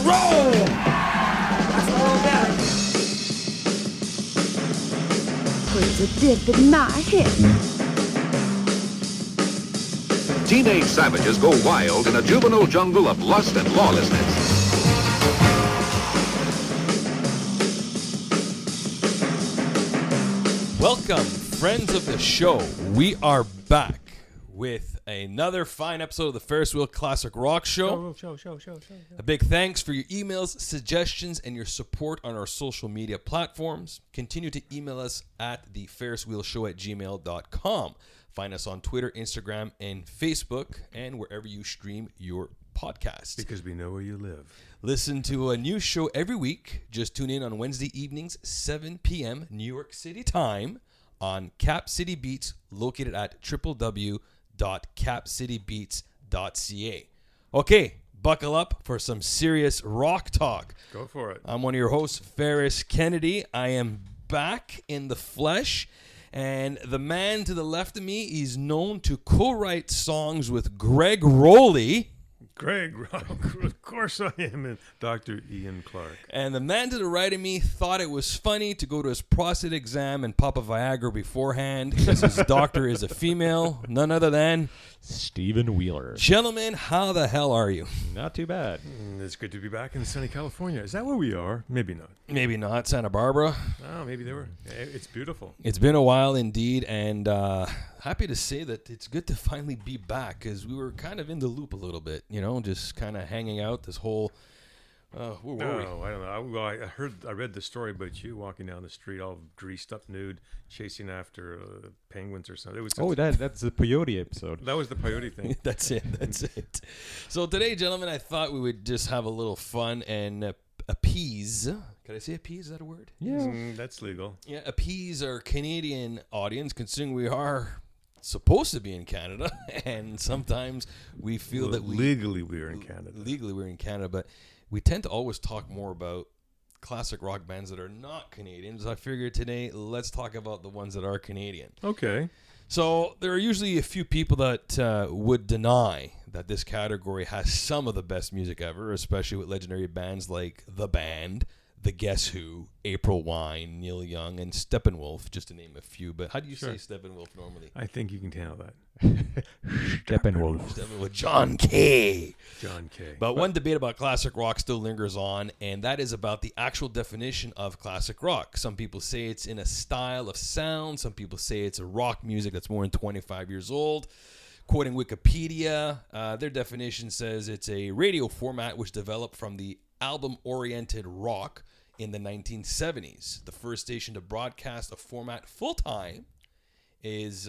roll! That's all about it. Put a dip in my hip. Teenage savages go wild in a juvenile jungle of lust and lawlessness. Welcome, friends of the show. We are back with another fine episode of the Ferris Classic Rock Show. A big thanks for your emails, suggestions, and your support on our social media platforms. Continue to email us at theferriswheelshow@gmail.com. Find us on Twitter, Instagram, and Facebook, and wherever you stream your podcast. Because we know where you live. Listen to a new show every week. Just tune in on Wednesday evenings, 7 p.m. New York City time on Cap City Beats, located at www.capcitybeats.ca. Okay, buckle up for some serious rock talk. Go for it. I'm one of your hosts, Ferris Kennedy. I am back in the flesh. And the man to the left of me, he's known to co-write songs with Greg Rowley. Greg, of course I am, and Dr. Ian Clark. And the man to the right of me thought it was funny to go to his prostate exam and pop a Viagra beforehand because his doctor is a female, none other than Stephen Wheeler. Gentlemen, how the hell are you? Not too bad. It's good to be back in sunny California. Is that where we are? Maybe not. Maybe not. Santa Barbara. Oh, maybe they were. It's beautiful. It's been a while indeed, and happy to say that it's good to finally be back because we were kind of in the loop a little bit, you know, just kind of hanging out this whole... where were we? I don't know. I read the story about you walking down the street all greased up, nude, chasing after penguins or something. That's the peyote episode. That was the peyote thing. That's it. So today, gentlemen, I thought we would just have a little fun and appease. Can I say appease? Is that a word? Yeah. That's legal. Yeah, appease our Canadian audience, considering we are supposed to be in Canada, and sometimes we feel that legally we're in Canada. Legally we're in Canada, but we tend to always talk more about classic rock bands that are not Canadians. I figured today, let's talk about the ones that are Canadian. Okay. So there are usually a few people that would deny that this category has some of the best music ever, especially with legendary bands like The Band, The Guess Who, April Wine, Neil Young, and Steppenwolf, just to name a few. But how do you say Steppenwolf normally? I think you can handle that. Steppenwolf. John K. John K. But one debate about classic rock still lingers on, and that is about the actual definition of classic rock. Some people say it's in a style of sound. Some people say it's a rock music that's more than 25 years old. Quoting Wikipedia, their definition says it's a radio format which developed from the album-oriented rock in the 1970s. The first station to broadcast a format full-time is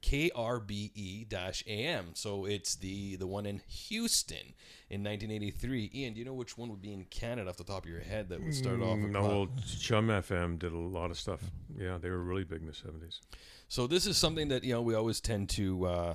KRBE-AM. So it's the one in Houston in 1983. Ian, do you know which one would be in Canada off the top of your head that would start off? Well, Chum FM did a lot of stuff. Yeah, they were really big in the 70s. So this is something that, we always tend to,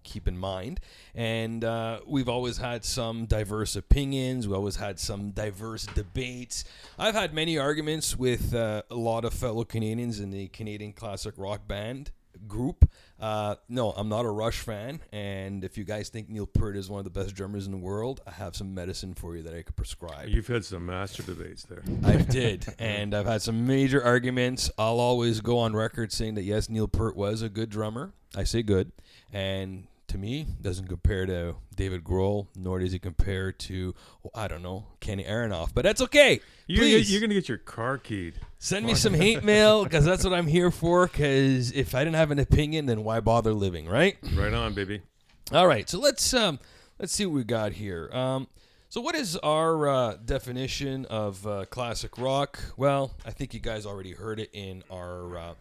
keep in mind. And we've always had some diverse opinions. We always had some diverse debates. I've had many arguments with a lot of fellow Canadians in the Canadian classic rock band group. No, I'm not a Rush fan, and if you guys think Neil Peart is one of the best drummers in the world, I have some medicine for you that I could prescribe. You've had some master debates there. I did, and I've had some major arguments. I'll always go on record saying that yes, Neil Peart was a good drummer. I say good, and to me, doesn't compare to David Grohl, nor does he compare to, Kenny Aronoff. But that's okay. You're going to get your car keyed. Send me some hate mail, because that's what I'm here for, because if I didn't have an opinion, then why bother living, right? Right on, baby. All right, so let's see what we got here. So what is our definition of classic rock? Well, I think you guys already heard it in our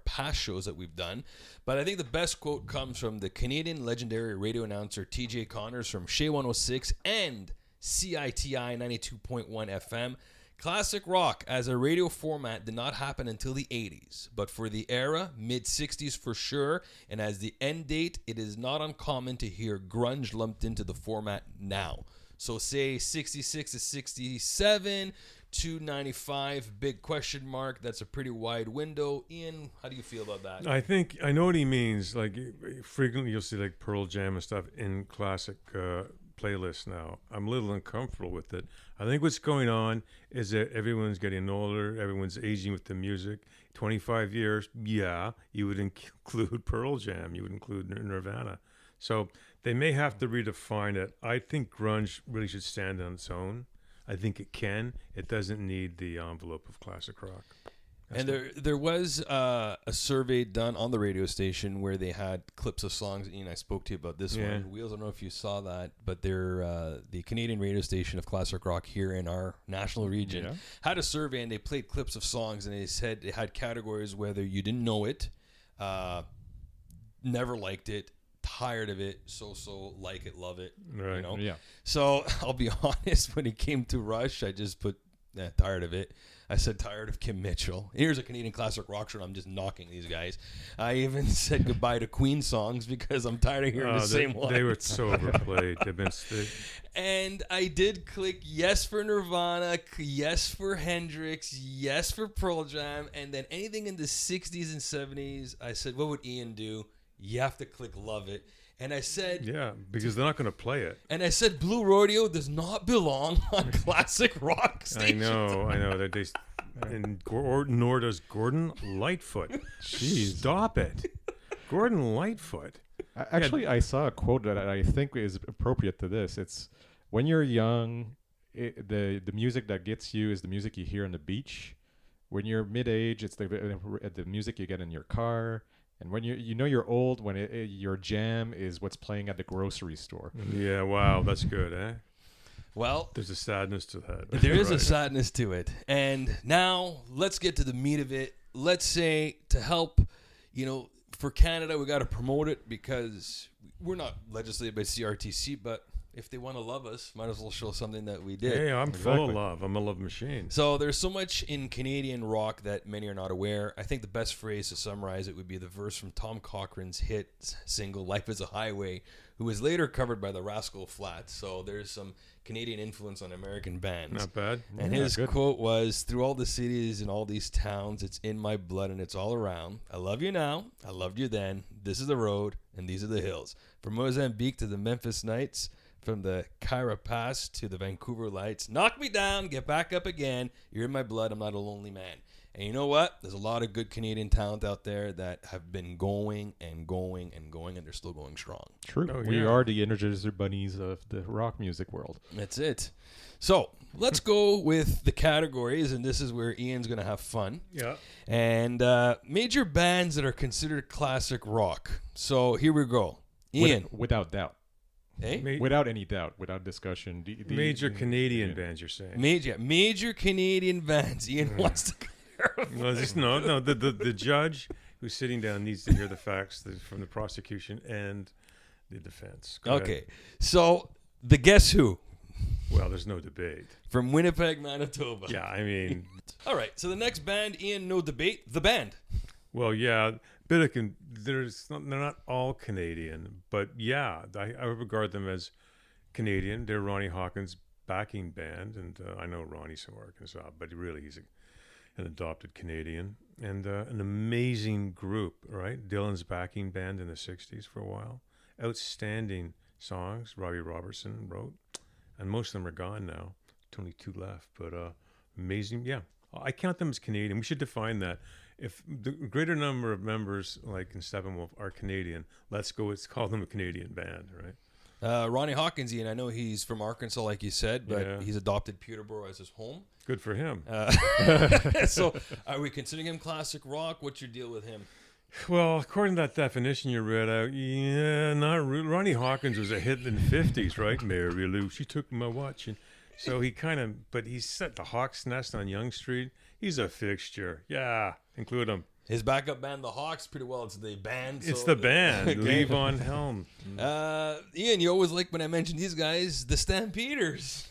past shows that we've done. But I think the best quote comes from the Canadian legendary radio announcer TJ Connors from Shea 106 and CITI 92.1 FM. Classic rock as a radio format did not happen until the 80s, but for the era, mid-60s for sure, and as the end date, it is not uncommon to hear grunge lumped into the format now. So say 66 to 67, 295, big question mark. That's a pretty wide window. Ian, how do you feel about that? I know what he means. Like frequently you'll see like Pearl Jam and stuff in classic playlist now. I'm a little uncomfortable with it. I think what's going on is that everyone's getting older. Everyone's aging with the music. 25 years, yeah, you would include Pearl Jam. You would include Nirvana. So they may have to redefine it. I think grunge really should stand on its own. I think it can. It doesn't need the envelope of classic rock. And there was a survey done on the radio station where they had clips of songs. Ian, I spoke to you about this one. Wheels, I don't know if you saw that, but they're the Canadian radio station of classic rock here in our national region had a survey, and they played clips of songs, and they said they had categories whether you didn't know it, never liked it, tired of it, so, like it, love it. Right. You know? Yeah. So I'll be honest, when it came to Rush, I just put tired of it. I said tired of Kim Mitchell. Here's a Canadian classic rock show. I'm just knocking these guys. I even said goodbye to Queen songs because I'm tired of hearing the same one. They were so overplayed. And I did click yes for Nirvana, yes for Hendrix, yes for Pearl Jam, and then anything in the 60s and 70s, I said, what would Ian do? You have to click love it. And I said... Yeah, because they're not going to play it. And I said Blue Rodeo does not belong on classic rock stations. I know. Nor does Gordon Lightfoot. Jeez. Stop it. Gordon Lightfoot. Actually, I saw a quote that I think is appropriate to this. It's, when you're young, the music that gets you is the music you hear on the beach. When you're mid-age, it's the music you get in your car. And when you're old, when your jam is what's playing at the grocery store. Yeah, wow, that's good, eh? Well, there's a sadness to that. There is a sadness to it. And now let's get to the meat of it. Let's say to help, for Canada, we got to promote it because we're not legislated by CRTC, but if they want to love us, might as well show something that we did. Hey, I'm full of love. I'm a love machine. So there's so much in Canadian rock that many are not aware. I think the best phrase to summarize it would be the verse from Tom Cochrane's hit single, Life is a Highway, who was later covered by the Rascal Flatts. So there's some Canadian influence on American bands. Not bad. And his quote was, through all the cities and all these towns, it's in my blood and it's all around. I love you now. I loved you then. This is the road and these are the hills. From Mozambique to the Memphis Nights, from the Kyra Pass to the Vancouver Lights. Knock me down, get back up again. You're in my blood, I'm not a lonely man. And you know what? There's a lot of good Canadian talent out there that have been going and going and going, and they're still going strong. True. We are the Energizer Bunnies of the rock music world. That's it. So let's go with the categories, and this is where Ian's going to have fun. Yeah. And major bands that are considered classic rock. So here we go. Ian. Without doubt. Hey? Without any doubt, without discussion. Major Canadian bands, you're saying? Major Canadian bands. Ian wants to clarify. No. The judge who's sitting down needs to hear the facts from the prosecution and the defense. Go ahead. So the Guess Who? Well, there's no debate. From Winnipeg, Manitoba. Yeah, I mean... All right, so the next band, Ian, no debate. The Band. Well, yeah, they're not all Canadian, but yeah, I regard them as Canadian. They're Ronnie Hawkins' backing band, and I know Ronnie's from Arkansas, but really he's an adopted Canadian, and an amazing group, right? Dylan's backing band in the 60s for a while. Outstanding songs Robbie Robertson wrote, and most of them are gone now. Only 2 left, but amazing. Yeah, I count them as Canadian. We should define that. If the greater number of members, like in Steppenwolf, are Canadian, let's call them a Canadian band, right? Ronnie Hawkins, Ian, I know he's from Arkansas, like you said, but he's adopted Peterborough as his home. Good for him. So are we considering him classic rock? What's your deal with him? Well, according to that definition you read out, not really. Ronnie Hawkins was a hit in the 50s, right? Mary Lou, she took my watch. And so but he's set the Hawk's Nest on Yonge Street. He's a fixture. Yeah, include him. His backup band, the Hawks, pretty well. It's the band. It's the band. Okay. Levon Helm. Ian, you always like when I mention these guys, the Stampeders.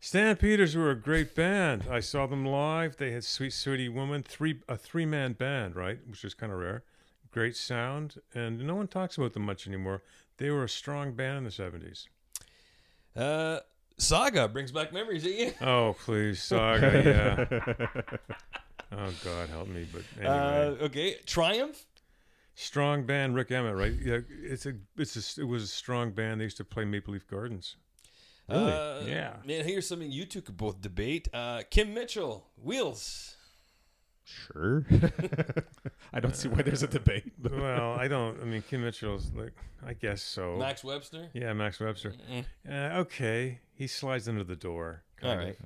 Stampeders were a great band. I saw them live. They had Sweet Sweetie Woman, a 3-man band, right, which is kind of rare. Great sound, and no one talks about them much anymore. They were a strong band in the 70s. Saga brings back memories, Ian. Oh, please, Saga, yeah. Oh, God, help me, but anyway. Okay, Triumph? Strong band, Rick Emmett, right? Yeah, it was a strong band. They used to play Maple Leaf Gardens. Yeah. Man, here's something you two could both debate. Kim Mitchell, Wheels. Sure. I don't see why there's a debate. Well, I don't. I mean, Kim Mitchell's like, I guess so. Max Webster. Yeah, Max Webster. Okay, he slides under the door. All right.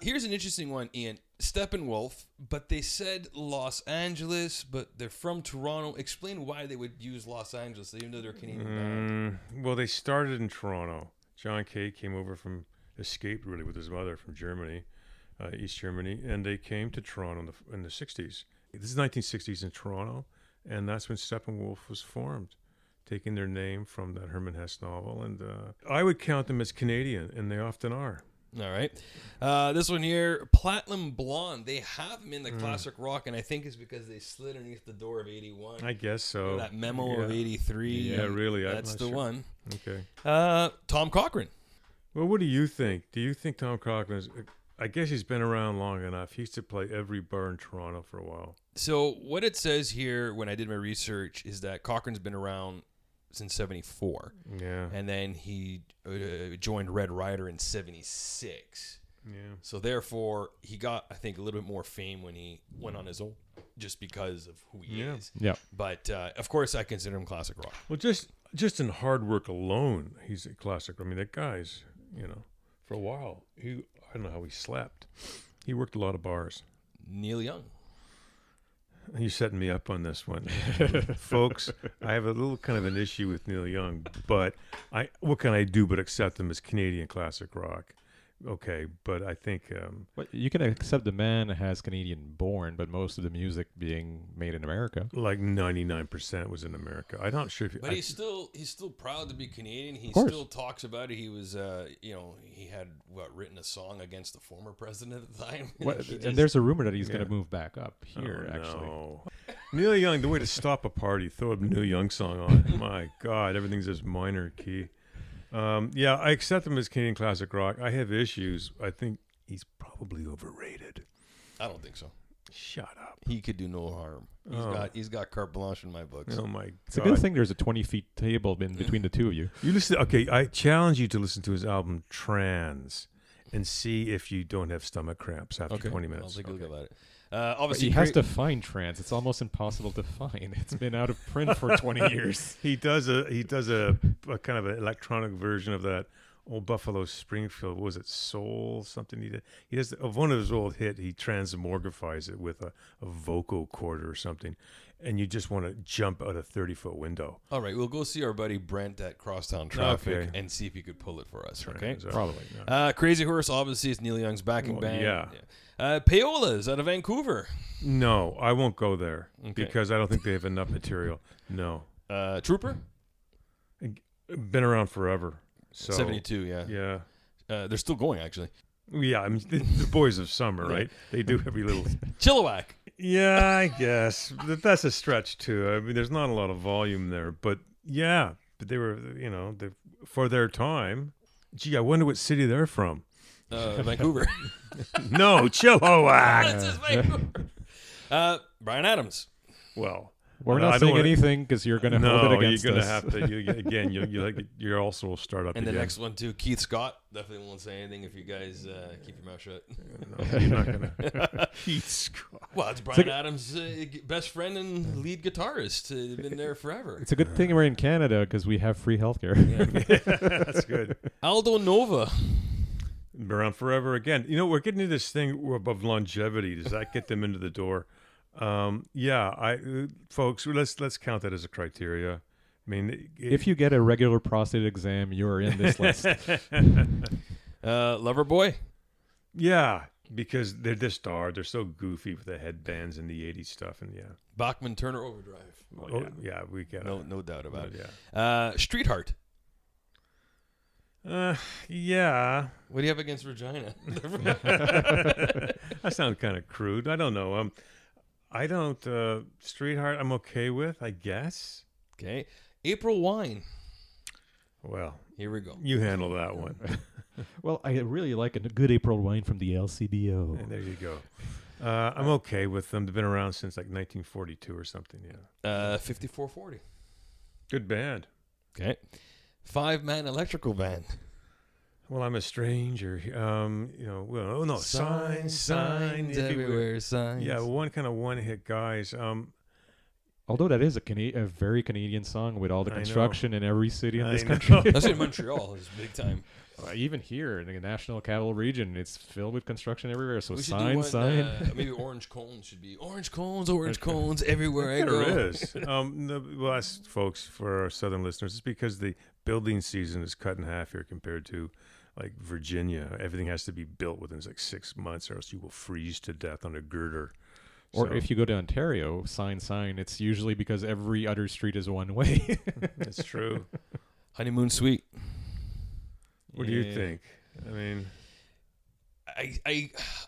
Here's an interesting one, Ian. Steppenwolf, but they said Los Angeles, but they're from Toronto. Explain why they would use Los Angeles, even though they're a Canadian band. Well, they started in Toronto. John Kay came over escaped really with his mother from Germany, East Germany, and they came to Toronto in the 60s. This is 1960s in Toronto, and that's when Steppenwolf was formed, taking their name from that Herman Hesse novel. And I would count them as Canadian, and they often are. All right. This one here, Platinum Blonde. They have them in the classic rock, and I think it's because they slid underneath the door of 81. I guess so. That memo of 83. Yeah, really. That's the one. Okay. Tom Cochrane. Well, what do you think? Do you think Tom Cochrane is... I guess he's been around long enough. He used to play every bar in Toronto for a while. So what it says here when I did my research is that Cochrane's been around since 74. Yeah. And then he joined Red Rider in 76. Yeah. So therefore, he got, I think, a little bit more fame when he went on his own, just because of who he is. Yeah. But, of course, I consider him classic rock. Well, just in hard work alone, he's a classic. I mean, that guy's, for a while, I don't know how he slept. He worked a lot of bars. Neil Young. You're setting me up on this one. Folks, I have a little kind of an issue with Neil Young, but what can I do but accept him as Canadian classic rock? Okay, but I think... But you can accept the man has Canadian born, but most of the music being made in America. like 99% was in America. I'm not sure if... But he's still proud to be Canadian. He course. still talks about it. He was, he had, written a song against the former president at the time. And there's a rumor that he's going to move back up here, actually. No. Neil Young, the way to stop a party, throw a Neil Young song on. My God, everything's this minor key. Yeah, I accept him as Canadian classic rock. I have issues. I think he's probably overrated. I don't think so. Shut up. He could do no harm. He's got carte blanche in my books. Oh my God. It's a good thing there's a 20-feet table in between the two of you. You listen. Okay, I challenge you to listen to his album Trans and see if you don't have stomach cramps after 20 minutes. I'll take a look at it. But Obviously, he has to find trans. It's almost impossible to find. It's been out of print for 20 years. He does a kind of an electronic version of that old Buffalo Springfield. What was it, Soul something? He does of one of his old hit. He transmorgifies it with a vocal cord or something, and you just want to jump out a 30-foot window. All right, we'll go see our buddy Brent at Crosstown Traffic and see if he could pull it for us. Okay, Probably. Crazy Horse obviously is Neil Young's backing band. Yeah. Paola's out of Vancouver. No, I won't go there Okay. because I don't think they have enough material. No, Trooper. been around forever. So 72. Yeah. Yeah. They're still going actually. Yeah, I mean, the boys of summer, right? They do every little... Chilliwack. Yeah, I guess. That's a stretch, too. I mean, there's not a lot of volume there. But, yeah, but they were, for their time. Gee, I wonder what city they're from. Vancouver. No, Chilliwack. That's just Vancouver. Bryan Adams. Well... We're I not don't saying wanna- anything because you're going to hold it against you're gonna us. have to. Again, you also will start up And again. the next one too, Keith Scott. Definitely won't say anything if you guys keep your mouth shut. No, you're not gonna. Keith Scott. Well, it's Bryan Adams' best friend and lead guitarist. Been there forever. It's a good thing we're in Canada because we have free healthcare. That's good. Aldo Nova. Been around forever again. We're getting to this thing of longevity. Does that get them into the door? Folks, let's count that as a criteria. I mean, If you get a regular prostate exam, you're in this list. Loverboy. yeah, because they're so goofy with the headbands and the '80s stuff, and yeah. Bachman Turner Overdrive. Yeah, we get No doubt about it. Yeah. Streetheart. Yeah. What do you have against Regina? That sounds kind of crude. I don't know. I don't. Streetheart, I'm okay with, I guess. Okay. April Wine. Well, Here we go. you handle that one. Well, I really like a good April wine from the LCBO. And there you go. I'm okay with them. They've been around since like 1942 or something. Yeah. 5440. Good band. Okay. 5-man electrical band. Well, I'm a stranger. Well, oh no, signs everywhere. Signs. Yeah, one-hit guys. Although that is a very Canadian song with all the I know. construction in every city in I this know. country. That's in Montreal. It's big time. Even here in the National Capital Region, it's filled with construction everywhere. So We should sign. maybe orange cones should be orange cones everywhere I go. There is. Well, that's, folks, for our southern listeners, it's because the building season is cut in half here compared to like Virginia. Everything has to be built within like 6 months, or else you will freeze to death on a girder. Or So, if you go to Ontario, sign, it's usually because every other street is one way. it's true. Honeymoon Suite. What do you Yeah. think? I mean,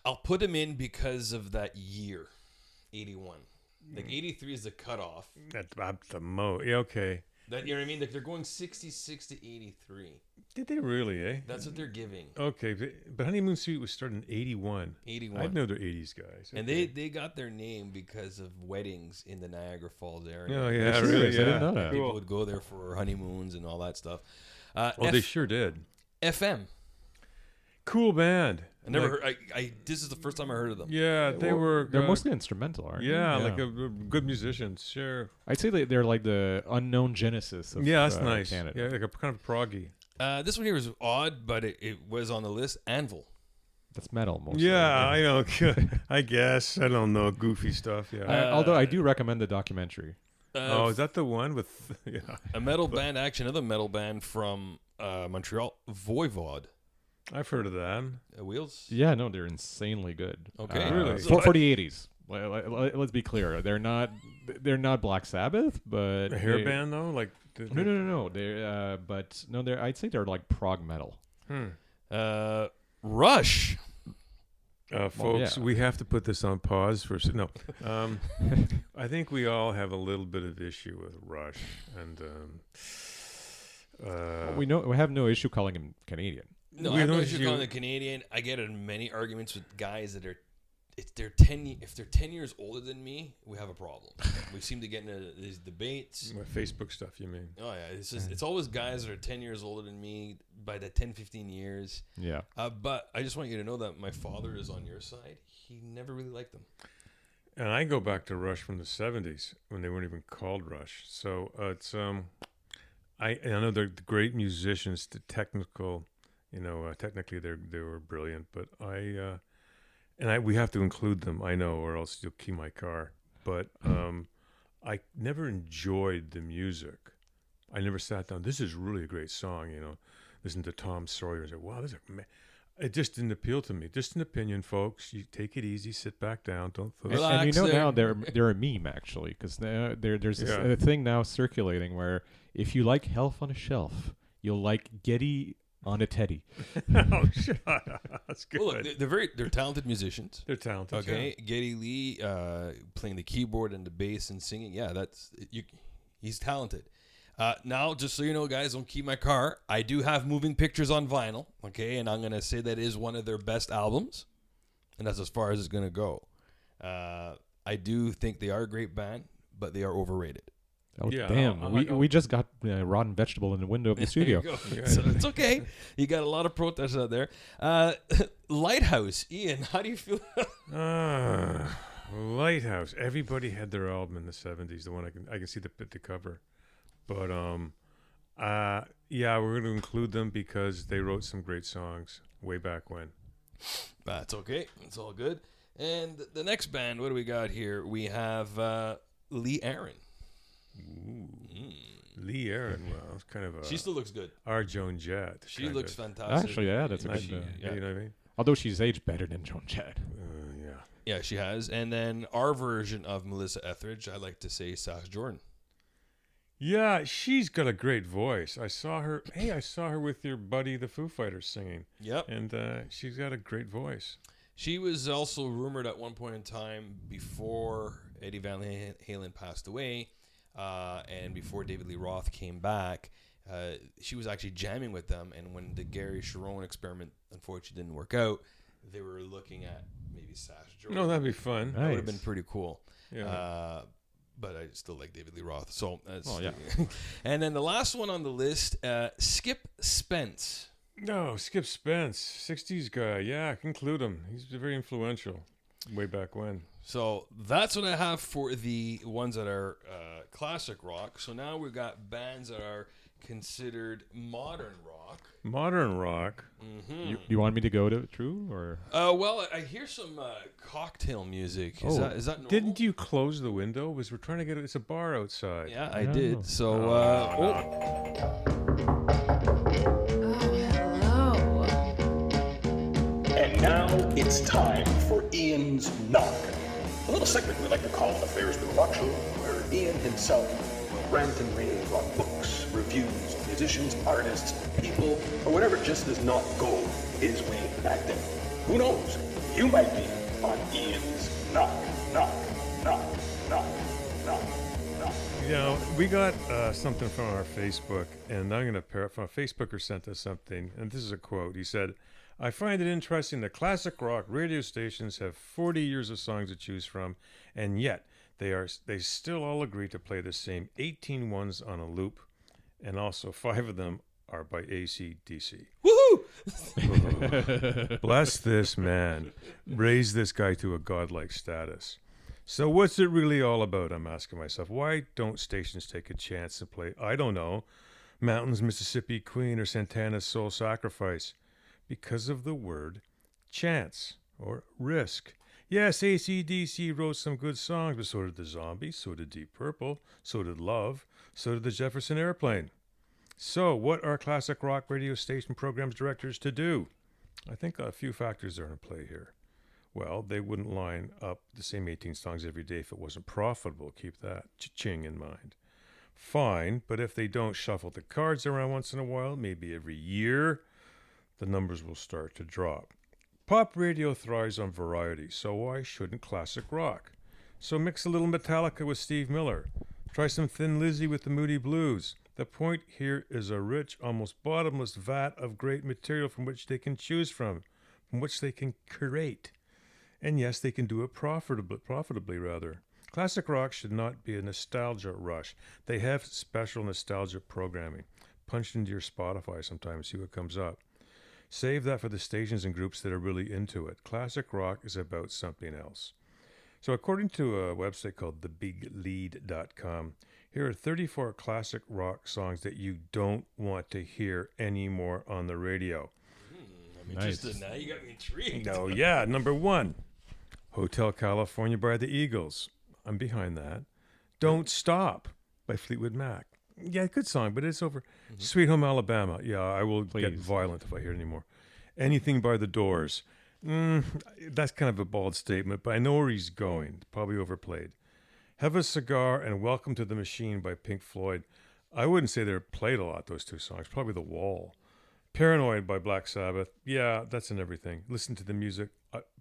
I'll put him in because of that year, 81. Like 83 is the cutoff. at the mo. Yeah, okay. That, you know what I mean? Like they're going 66 to 83. Did they really? Eh? That's what they're giving. Okay, but Honeymoon Suite was started in 81. 81. I know they're 80s guys. And Okay. they got their name because of weddings in the Niagara Falls area. Oh yeah, Serious? really? I Yeah. didn't know that. People Cool. would go there for honeymoons and all that stuff. Oh, they sure did. FM. Cool band. I never Like, heard. This is the first time I heard of them. Yeah, they were. They're mostly instrumental, aren't Yeah, they? like good musicians. Sure. I'd say they're like the unknown genesis of Yeah, that's nice. Canada. Yeah, like a kind of proggy. This one here was odd, but it was on the list. Anvil. That's metal mostly. Yeah, I know. I guess. I don't know. Goofy stuff. Yeah. Although I do recommend the documentary. Oh, is that the one with? Yeah. A metal band, actually another metal band from Montreal, Voivod. I've heard of that. Wheels. Yeah, no, they're insanely good. Okay. Really? For the 80s. Let's be clear. They're not Black Sabbath, but A hair band though, like. No. I'd say they're like prog metal. Rush. Folks, yeah. we have to put this on pause for no. I think we all have a little bit of issue with Rush, and We have no issue calling him Canadian. No, We I have no don't issue issue- calling it Canadian. I get in many arguments with guys that are, if they're 10 years older than me, we have a problem. We seem to get into these debates. Facebook stuff. You mean? Oh yeah, it's always guys that are 10 years older than me by the 10, 15 years. Yeah. But I just want you to know that my father is on your side. He never really liked them. And I go back to Rush from the 70s when they weren't even called Rush. So it's I know they're great musicians. The technical, technically they were brilliant. But we have to include them. I know, or else you'll key my car. But I never enjoyed the music. I never sat down. This is really a great song. Listen to Tom Sawyer and say, "Wow, this is It just didn't appeal to me. Just an opinion, folks. You take it easy, sit back down, don't. And Relax now there. they're a meme actually, because there's this Yeah. a thing now circulating where if you like Health on a Shelf, you'll like Getty on a Teddy. Oh, shut up. That's good. Well, look, they're talented musicians. They're talented. Okay, Geddy Lee playing the keyboard and the bass and singing. Yeah, he's talented. Now, just so you know, guys, don't keep my car. I do have Moving Pictures on vinyl, okay, and I'm gonna say that is one of their best albums, and that's as far as it's gonna go. I do think they are a great band, but they are overrated. Oh Yeah, damn! We just got rotten vegetable in the window of the studio. There you go. So it's okay. You got a lot of protests out there. Lighthouse, Ian, how do you feel? Lighthouse. Everybody had their album in the 70s. The one I can see the cover, but yeah, we're going to include them because they wrote some great songs way back when. That's okay. It's all good. And the next band, what do we got here? We have Lee Aaron. Lee Aaron. Well, it's kind of a. She still looks good. our Joan Jett. She kind looks of. fantastic. Actually, yeah, that's a Nice. good. Yeah. You know what I mean? Although she's aged better than Joan Jett. Yeah. Yeah, she has. And then our version of Melissa Etheridge, I like to say Sash Jordan. Yeah, she's got a great voice. I saw her. Hey, I saw her with your buddy, the Foo Fighters, singing. Yep. And she's got a great voice. She was also rumored at one point in time before Eddie Van Halen passed away and before David Lee Roth came back. She was actually jamming with them. And when the Gary Sharon experiment unfortunately didn't work out, they were looking at maybe Sash Jordan. No, that'd be fun. That would have been pretty cool. Yeah. But I still like David Lee Roth. So that's Oh, yeah. And then the last one on the list, Skip Spence. No, Skip Spence, 60s guy. Yeah, I can include him. He's very influential way back when. So that's what I have for the ones that are classic rock. So now we've got bands that are considered modern rock. Modern rock. You want me to go through or? Well, I hear some cocktail music. Is that normal? Didn't you close the window? Because we're trying to get it's a bar outside. Yeah, I No. did. So, Oh, hello. And now it's time for Ian's Knock, a little segment we like to call the Ferris Rock Show, where Ian himself will rant and rave about books, reviews, musicians, artists, people, or whatever just does not go his way that day. Who knows? You might be on Ian's Knock, knock, knock, knock, knock, knock. You know, we got something from our Facebook, and I'm going to pair it from a Facebooker sent us something, and this is a quote. He said, I find it interesting that classic rock radio stations have 40 years of songs to choose from, and yet they still all agree to play the same 18 ones on a loop, and also 5 of them are by AC/DC. woohoo! Bless this man. Raise this guy to a godlike status. So what's it really all about, I'm asking myself. Why don't stations take a chance to play, I don't know, Mountains, Mississippi Queen or Santana's Soul Sacrifice? Because of the word chance or risk. Yes, AC/DC wrote some good songs, but so did the Zombies, so did Deep Purple, so did Love, so did the Jefferson Airplane. So what are classic rock radio station programs directors to do? I think a few factors are in play here. Well, they wouldn't line up the same 18 songs every day if it wasn't profitable. Keep that cha-ching in mind. Fine, but if they don't shuffle the cards around once in a while, maybe every year, the numbers will start to drop. Pop radio thrives on variety, so why shouldn't classic rock? So mix a little Metallica with Steve Miller. Try some Thin Lizzy with the Moody Blues. The point here is a rich, almost bottomless vat of great material from which they can choose from which they can curate. And yes, they can do it profitably rather. Classic rock should not be a nostalgia rush. They have special nostalgia programming. Punch into your Spotify sometime, see what comes up. Save that for the stations and groups that are really into it. Classic rock is about something else. So according to a website called thebiglead.com, here are 34 classic rock songs that you don't want to hear anymore on the radio. I'm interested now. You got me intrigued. No, yeah. Number 1, Hotel California by the Eagles. I'm behind that. Don't Stop by Fleetwood Mac. Yeah, good song, but it's over. Sweet Home Alabama. Yeah, I will get violent if I hear it anymore. Anything by the Doors. That's kind of a bald statement, but I know where he's going. Probably overplayed. Have a Cigar and Welcome to the Machine by Pink Floyd. I wouldn't say they're played a lot, those two songs. Probably The Wall. Paranoid by Black Sabbath. Yeah, that's in everything. Listen to the music.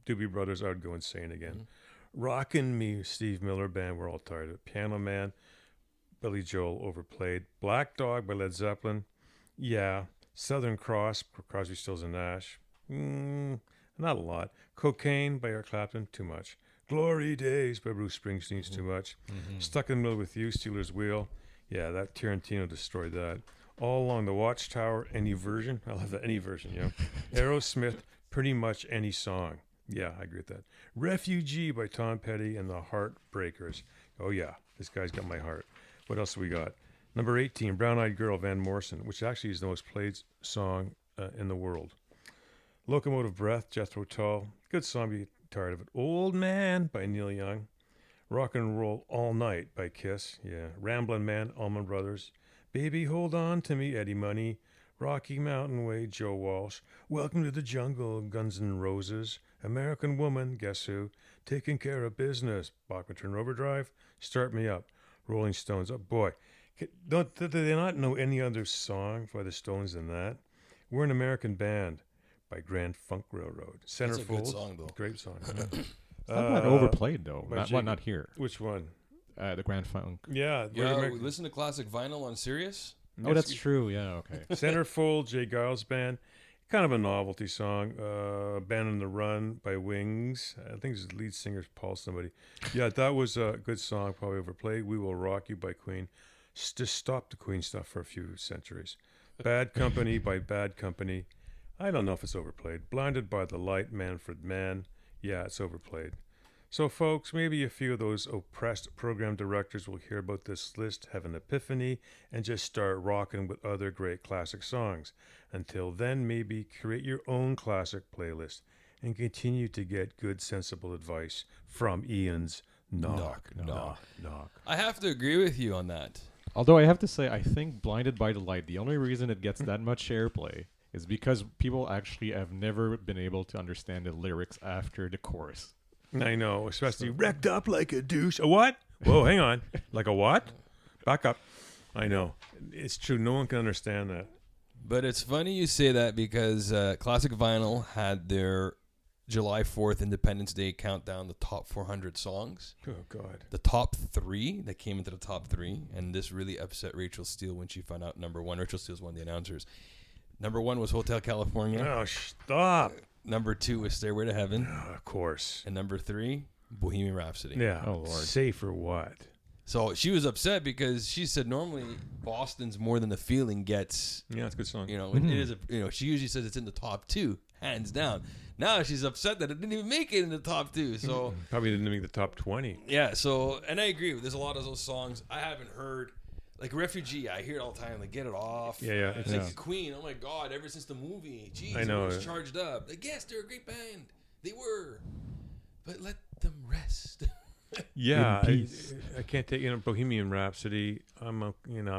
Doobie Brothers, I would go insane again. Rockin' Me, Steve Miller Band. We're all tired of it. Piano Man, Billy Joel, overplayed. Black Dog by Led Zeppelin. Yeah. Southern Cross, Crosby, Stills and Nash. Not a lot. Cocaine by Eric Clapton. Too much. Glory Days by Bruce Springsteen's too much. Stuck in the Middle with You, Steelers Wheel. Yeah, that Tarantino destroyed that. All Along the Watchtower, any version. I'll have that any version, you know. Aerosmith, pretty much any song. Yeah, I agree with that. Refugee by Tom Petty and the Heartbreakers. Oh yeah, this guy's got my heart. What else we got? Number 18, Brown Eyed Girl, Van Morrison, which actually is the most played song in the world. Locomotive Breath, Jethro Tull. Good song, be tired of it. Old Man by Neil Young. Rock and Roll All Night by Kiss. Yeah. Ramblin' Man, Allman Brothers. Baby Hold On to Me, Eddie Money. Rocky Mountain Way, Joe Walsh. Welcome to the Jungle, Guns N' Roses. American Woman, Guess Who? Taking Care of Business, Bachman Turner Overdrive. Start Me Up, Rolling Stones. Oh boy, do they not know any other song by the Stones than that? We're an American Band by Grand Funk Railroad. Centerfold. That's a good song, though. Great song. It's not overplayed though. by Not here. Which one? The Grand Funk. Yeah. Yeah, we listen to classic vinyl on Sirius. Oh, that's true. Yeah. Okay. Centerfold, Jay Giles Band. Kind of a novelty song. Band on the Run by Wings. I think it's the lead singer's Paul somebody. Yeah, that was a good song, probably overplayed. We Will Rock You by Queen. Just stop the Queen stuff for a few centuries. Bad Company by Bad Company. I don't know if it's overplayed. Blinded by the Light, Manfred Mann. Yeah, it's overplayed. So, folks, maybe a few of those oppressed program directors will hear about this list, have an epiphany, and just start rocking with other great classic songs. Until then, maybe create your own classic playlist and continue to get good, sensible advice from Ian's Knock. I have to agree with you on that. Although I have to say, I think Blinded by the Light, the only reason it gets that much airplay is because people actually have never been able to understand the lyrics after the chorus. I know, especially wrecked up like a douche. A what? Whoa, hang on. Like a what? Back up. I know. It's true. No one can understand that. But it's funny you say that because Classic Vinyl had their July 4th Independence Day countdown, the top 400 songs. Oh, God. The top 3 that came into the top 3, and this really upset Rachel Steele when she found out number 1. Rachel Steele's one of the announcers. Number 1 was Hotel California. Oh, stop. Number 2 was Stairway to Heaven. Oh, of course. And number 3, Bohemian Rhapsody. Yeah. Oh, Lord. Say for what? So she was upset because she said normally Boston's More Than a Feeling gets, Yeah, it's a good song. you know, it is she usually says it's in the top 2, hands down. Now she's upset that it didn't even make it in the top 2. So Probably didn't make the top 20. yeah, so, and I agree. There's a lot of those songs I haven't heard. Like Refugee, I hear it all the time. Like, Get It Off. Yeah. It's like Queen. Oh my God! Ever since the movie, jeez, I know. everyone's charged up. Like, yes, they're a great band. They were, but let them rest. Yeah, I can't take Bohemian Rhapsody. I'm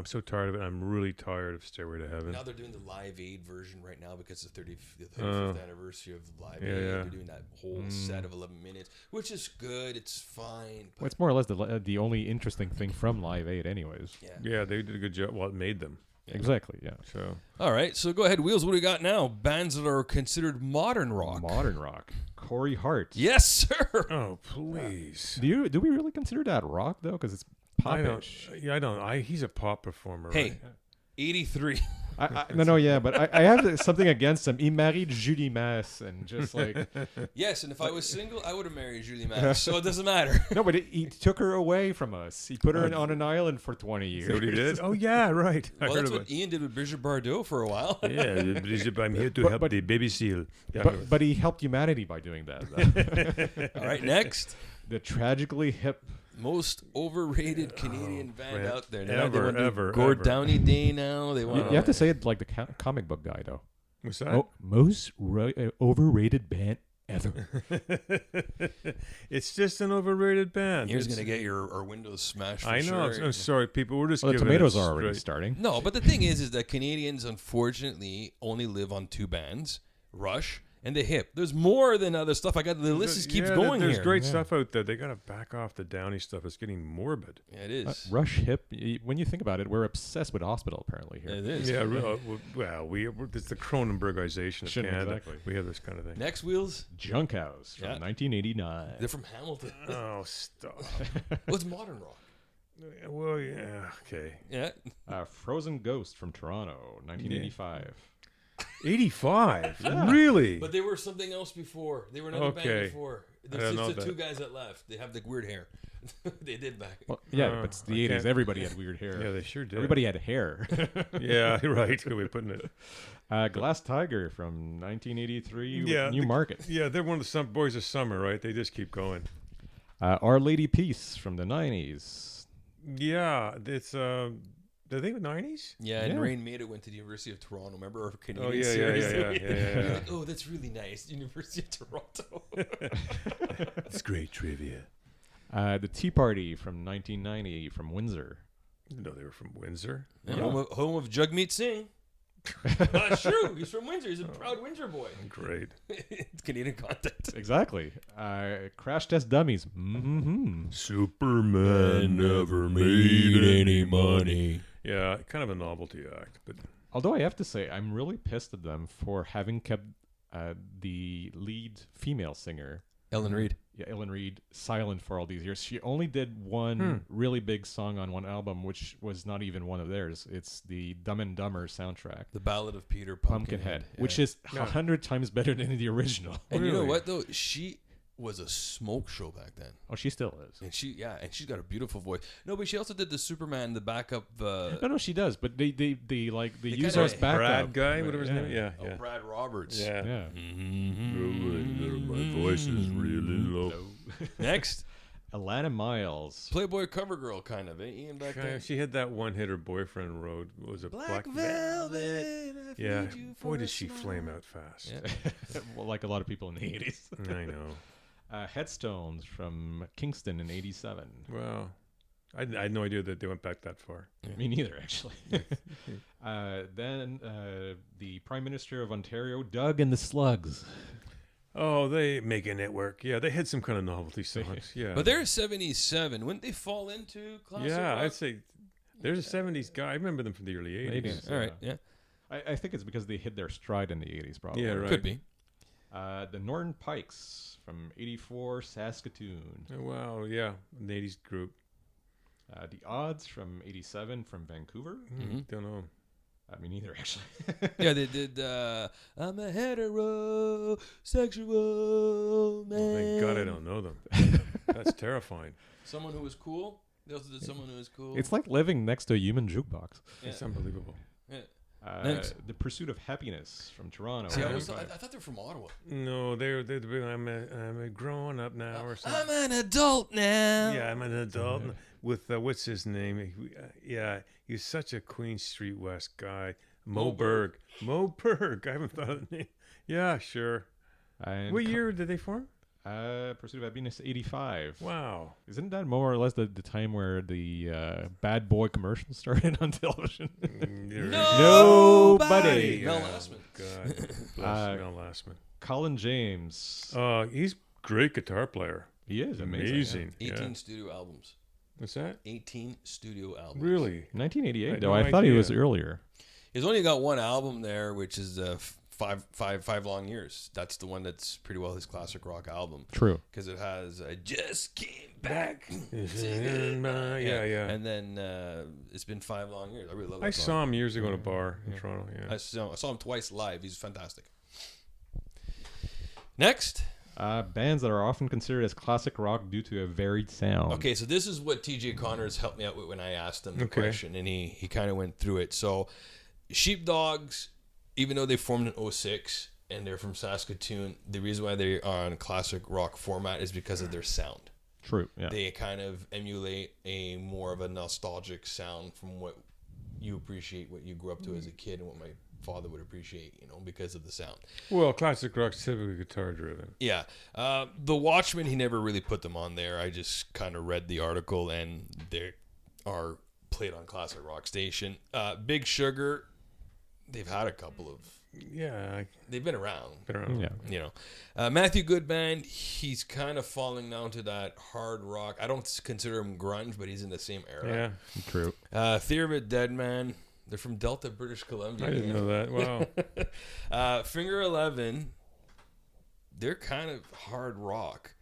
so tired of it. I'm really tired of Stairway to Heaven. Now they're doing the Live Aid version right now because it's the 35th anniversary of Live Aid. Yeah. They're doing that whole set of 11 minutes, which is good. It's fine. Well, it's more or less the only interesting thing from Live Aid, anyways. Yeah, they did a good job. Well, it made them. Yeah. Exactly, yeah. So All right, so go ahead, Wheels. What do we got now? Bands that are considered modern rock. Modern rock. Corey Hart. Yes, sir. oh, please. Do we really consider that rock, though? Because it's I don't. popish. Yeah, I don't. He's a pop performer. Hey, right? 83. But I have something against him. He married Julie Mass, and just like Yes, and if I was single, I would have married Julie Mass, so it doesn't matter. no, but he took her away from us. He put her on an island for 20 years. Is that what he did? Oh, yeah, right. I Well, heard that's about what Ian did with Brigitte Bardot for a while. Yeah, Brigitte, I'm here to help the baby seal. Yeah, But he helped humanity by doing that. All right, next. The tragically hip. Most overrated Canadian band right. out there. Ever. Gord Downey Day now. They want You have to say it like the comic book guy, though. what's that? Oh, most overrated band ever. It's just an overrated band. Here's It's- going to get our windows smashed. For I know. Sure. I'm sorry, people. We're just Well, the giving tomatoes it are already straight- starting. No, but the thing is that Canadians unfortunately only live on 2 bands: Rush and The Hip. There's more than other stuff. The list just keeps going There's here. great stuff out there. They got to back off the Downey stuff. It's getting morbid. Yeah, it is. Rush hip. When you think about it, we're obsessed with hospital apparently here. It is. Yeah, it's the Cronenbergization of Shouldn't Canada. exactly. We have this kind of thing. Next, Wheels. Junk House from Yeah. 1989. They're from Hamilton. Oh, stop. What's modern rock? Well, yeah, okay. Yeah. Frozen Ghost from Toronto, 1985. 85? Really? But they were something else before. They were another Okay. band before. I There's don't know just the that. 2 guys that left. They have the weird hair. They did back. Well, yeah, Uh, but it's the I 80s. can't- Everybody had weird hair. Yeah, they sure did. Everybody had hair. Yeah, right. Good way of putting it. Glass Tiger from 1983, Yeah, New Market. Yeah, they're one of the boys of summer, right? They just keep going. Our Lady Peace from the 90s. Yeah, it's I think the 90s. Yeah, and Yeah. Rain Maida went to the University of Toronto. Remember our Canadian Oh, yeah, yeah, series? yeah, yeah, yeah, You're yeah. like, oh, that's really nice. University of Toronto. It's great trivia. The Tea Party from 1990 from Windsor. No, they were from Windsor. Yeah, home of Jagmeet Singh. That's true. He's from Windsor. He's a proud Windsor boy. Great. It's Canadian content. Exactly. Crash Test Dummies. Superman never made any money. Yeah, kind of a novelty act, but Although I have to say, I'm really pissed at them for having kept the lead female singer, Ellen Reed. Ellen Reed, silent for all these years. She only did one really big song on one album, which was not even one of theirs. It's the Dumb and Dumber soundtrack, The Ballad of Peter Pumpkinhead, Yeah. which is 100 times better than the original. And you know Really? what though? She was a smoke show back then. Oh, she still is. And she's got a beautiful voice. No, but she also did the Superman, the backup. No, she does. But they use kinda- her as backup. Brad guy, whatever his Yeah. name. Yeah, yeah. Brad Roberts. Yeah. Yeah. My voice is really low. Next, Alana Miles. Playboy cover girl, kind of. Ian back then. She had that one hit her boyfriend wrote. Was a black Velvet. I Yeah. feed you Boy, for did a she smile. flame out fast. Yeah. Well, like a lot of people in the 80s. I know. Headstones from Kingston in 87. Well, I had no idea that they went back that far. Me neither, actually. Then the Prime Minister of Ontario, Doug and the Slugs. Oh, they make a network. Yeah, they had some kind of novelty songs. Yeah. But they're 77. Wouldn't they fall into classic yeah, rock? I'd say there's a 70s guy. I remember them from the early 80s. 80s. All right, yeah. I think it's because they hit their stride in the 80s, probably. Yeah, right. Could be. The Norton Pikes from 84, Saskatoon. Oh, wow, yeah, an 80s group. The Odds from 87 from Vancouver. Don't know. Me neither, actually. Yeah, they did I'm a heterosexual man. Thank God I don't know them. That's terrifying. Someone who was cool. They also did someone who was cool. It's like living next to a human jukebox. It's unbelievable. Yeah. The Pursuit of Happiness from Toronto. See, I 95. thought they were from Ottawa. No, they're I'm a grown up now or something. I'm an adult now. Yeah, I'm an adult with what's his name? Yeah, he's such a Queen Street West guy. Mo Berg. Mo Berg. I haven't thought of the name. Yeah, sure. And What year did they form? Pursuit of Happiness 85. Wow. Isn't that more or less the time where the bad boy commercials started on television? Nobody. Mel Lastman. God bless Mel Lastman. Colin James. He's great guitar player. He is amazing. 18 Yeah. studio albums. What's that? 18 studio albums. Really? Yeah. 1988, I had though. no I thought he idea. was earlier. He's only got one album there, which is five long years. That's the one that's pretty well his classic rock album. True. Because it has I just came back. Yeah. And then it's been 5 long years. I really love that I song. saw him years ago in a bar in Toronto. Yeah. I saw him twice live. He's fantastic. Next. Bands that are often considered as classic rock due to a varied sound. Okay, so this is what TJ Connors helped me out with when I asked him the question, and he kind of went through it. So, Sheepdogs, even though they formed in 06 and they're from Saskatoon, the reason why they are on classic rock format is because of their sound. True. Yeah. They kind of emulate a more of a nostalgic sound from what you appreciate, what you grew up to as a kid, and what my father would appreciate, because of the sound. Well, classic rock's typically guitar driven. Yeah. The Watchmen, he never really put them on there. I just kind of read the article, and they are played on classic rock station. Big Sugar, they've had a couple of... Yeah. They've been around. Yeah. Matthew Goodband, he's kind of falling down to that hard rock. I don't consider him grunge, but he's in the same era. Yeah. True. Theory of a Dead Man, they're from Delta, British Columbia. I didn't know that. Wow. Finger 11, they're kind of hard rock.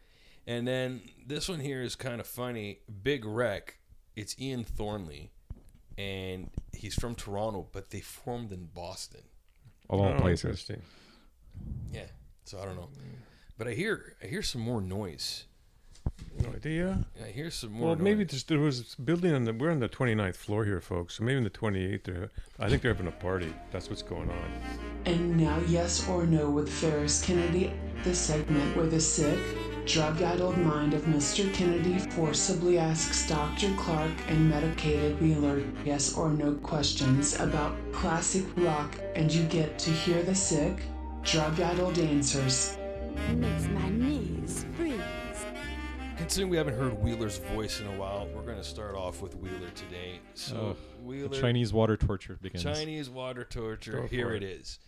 And then this one here is kind of funny. Big Wreck, it's Ian Thornley, and he's from Toronto, but they formed in Boston. Of all places. Interesting. Yeah, so I don't know. But I hear some more noise. No idea. I hear some more Well, noise. maybe there was a building we're on the 29th floor here, folks. So maybe in the 28th, I think they're having a party. That's what's going on. And now, Yes or No with Ferris Kennedy, the segment where the sick, drug-addled mind of Mr. Kennedy forcibly asks Dr. Clark and medicated Wheeler yes or no questions about classic rock, and you get to hear the sick, drug-addled answers. Makes my knees freeze. Considering we haven't heard Wheeler's voice in a while, we're going to start off with Wheeler today. So Wheeler, The Chinese water torture begins. Chinese water torture. Go Here for it is.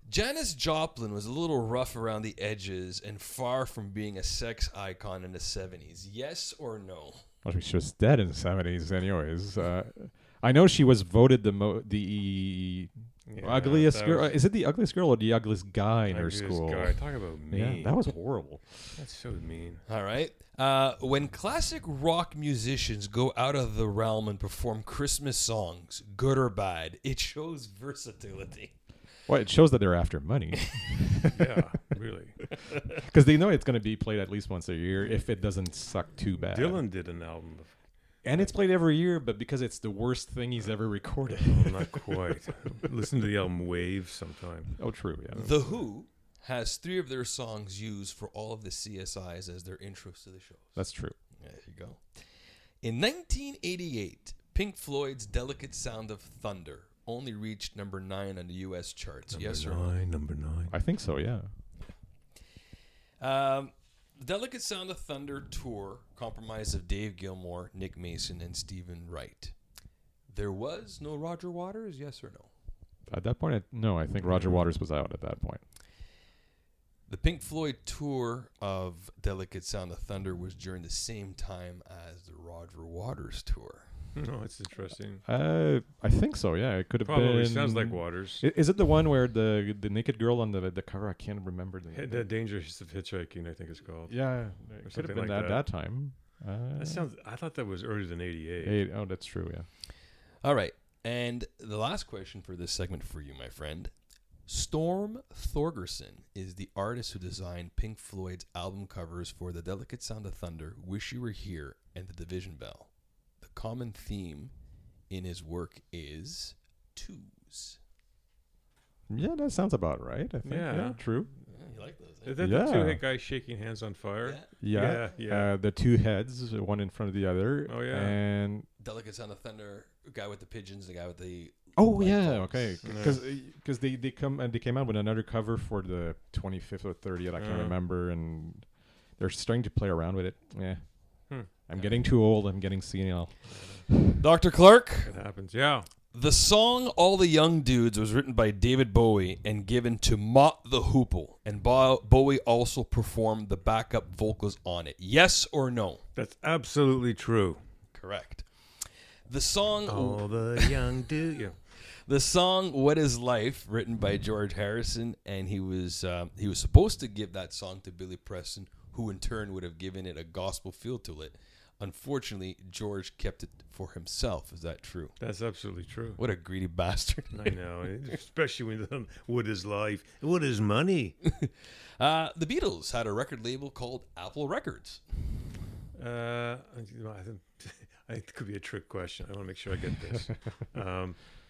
Janis Joplin was a little rough around the edges and far from being a sex icon in the 70s. Yes or no? Well, she was dead in the 70s, anyways. I know she was voted the ugliest that girl. was- Is it the ugliest girl or the ugliest guy in her Ugliest school? Guy. Talk about mean. Yeah, that was horrible. That's so mean. All right. When classic rock musicians go out of the realm and perform Christmas songs, good or bad, it shows versatility. Well, it shows that they're after money. Yeah, really. Because they know it's going to be played at least once a year if it doesn't suck too bad. Dylan did an album. And it's played every year, but because it's the worst thing he's ever recorded. Not quite. Listen to the album Wave sometime. Oh, true. Yeah. The Who has 3 of their songs used for all of the CSIs as their intros to the shows. That's true. There you go. In 1988, Pink Floyd's Delicate Sound of Thunder only reached number 9 on the U.S. charts. Yes or no? Number 9. I think so, yeah. The Delicate Sound of Thunder tour comprised of Dave Gilmour, Nick Mason, and Stephen Wright. There was no Roger Waters, yes or no? At that point, no, I think Roger Waters was out at that point. The Pink Floyd tour of Delicate Sound of Thunder was during the same time as the Roger Waters tour. No, it's interesting. I think so, yeah. It could have Probably been. sounds like Waters. Is it the one where the naked girl on the cover? I can't remember The Dangers of Hitchhiking, I think it's called. Yeah, it could have been like that time. That sounds. I thought that was earlier than 88. Oh, that's true, yeah. All right. And the last question for this segment for you, my friend. Storm Thorgerson is the artist who designed Pink Floyd's album covers for The Delicate Sound of Thunder, Wish You Were Here, and The Division Bell. The common theme in his work is twos. Yeah, that sounds about right. I think. Yeah, true. Yeah, you like those, Is that the 2 guys shaking hands on fire? Yeah. The 2 heads, one in front of the other. Oh, yeah. And Delicate Sound of Thunder, guy with the pigeons, the guy with the... oh, yeah, okay. Because they came out with another cover for the 25th or 30th, I can't remember, and they're starting to play around with it. Yeah. I'm getting too old. I'm getting senile. Dr. Clark? It happens, yeah. The song All the Young Dudes was written by David Bowie and given to Mott the Hoople, and Bowie also performed the backup vocals on it. Yes or no? That's absolutely true. Correct. The song All the Young Dudes. Yeah. The song "What Is Life," written by George Harrison, and he was supposed to give that song to Billy Preston, who in turn would have given it a gospel feel to it. Unfortunately, George kept it for himself. Is that true? That's absolutely true. What a greedy bastard. I know, especially when what is life? What is money? The Beatles had a record label called Apple Records. I think it could be a trick question. I want to make sure I get this.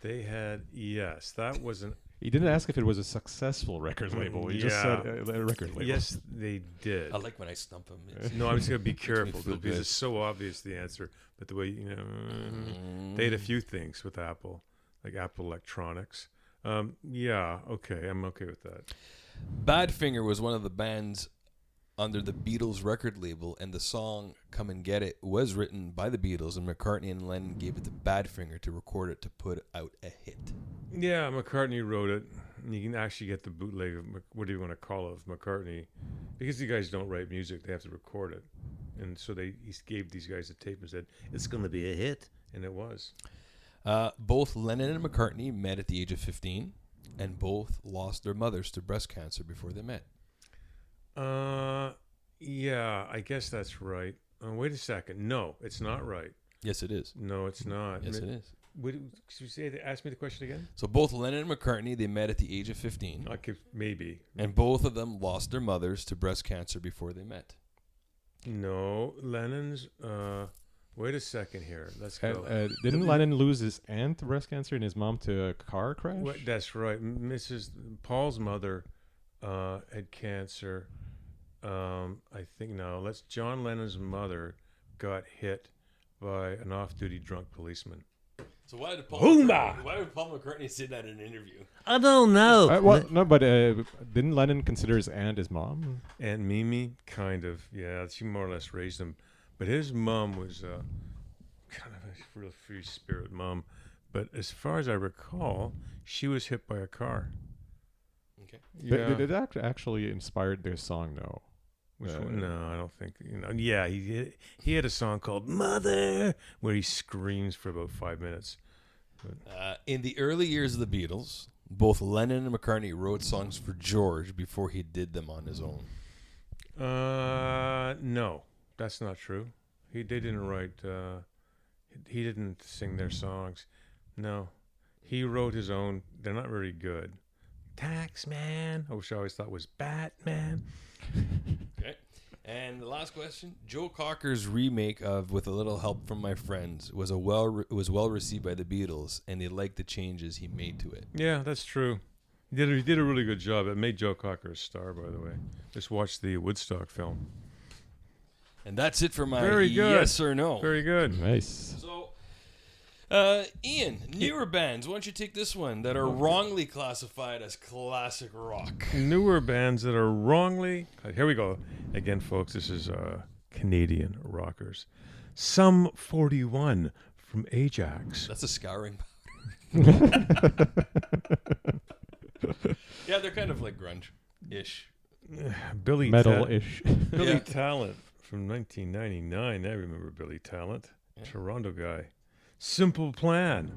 They had, yes, that was an... He didn't ask if it was a successful record label. He just said a record label. Yes, they did. I like when I stump him. No, I'm just going to be careful feel because good. it's so obvious the answer. But the way, they had a few things with Apple, like Apple Electronics. Yeah, okay, I'm okay with that. Badfinger was one of the bands under the Beatles record label, and the song Come and Get It was written by the Beatles, and McCartney and Lennon gave it to Badfinger to record it to put out a hit. Yeah, McCartney wrote it. And you can actually get the bootleg of, what do you want to call it, of McCartney. Because these guys don't write music, they have to record it. And so he gave these guys a tape and said, it's going to be a hit. And it was. Both Lennon and McCartney met at the age of 15, and both lost their mothers to breast cancer before they met. Yeah, I guess that's right. Wait a second. No, it's not right. Yes, it is. No, it's not. Yes, it is. Ask me the question again? So both Lennon and McCartney, they met at the age of 15. Maybe. And both of them lost their mothers to breast cancer before they met. No, Lennon's... wait a second here. Let's go. Didn't Lennon lose his aunt to breast cancer and his mom to a car crash? That's right. Paul's mother had cancer. I think John Lennon's mother got hit by an off-duty drunk policeman. So why did Paul McCartney say that in an interview? I don't know. No, but didn't Lennon consider his aunt his mom? Aunt Mimi, kind of. Yeah, she more or less raised him. But his mom was kind of a real free spirit mom. But as far as I recall, she was hit by a car. Okay. Yeah. Did it actually inspired their song, though? No, I don't think. Yeah, he had a song called "Mother" where he screams for about 5 minutes. In the early years of the Beatles, both Lennon and McCartney wrote songs for George before he did them on his own. No, that's not true. They didn't write. He didn't sing their songs. No, he wrote his own. They're not very good, Taxman, which I always thought was Batman. Okay. And the last question: Joe Cocker's remake of "With a Little Help from My Friends" was well received by the Beatles, and they liked the changes he made to it. Yeah, that's true. He did a really good job. It made Joe Cocker a star, by the way. Just watch the Woodstock film. And that's it for my Very good. yes or no. Very good. Nice. So, Ian, newer bands. Why don't you take this one that are wrongly classified as classic rock? Newer bands that are wrongly. Here we go. Again, folks, this is Canadian rockers. Sum 41 from Ajax. That's a scouring powder. Yeah, they're kind of like grunge-ish. Billy Metal-ish. Billy Yeah. Talent from 1999. I remember Billy Talent. Toronto guy. Simple Plan.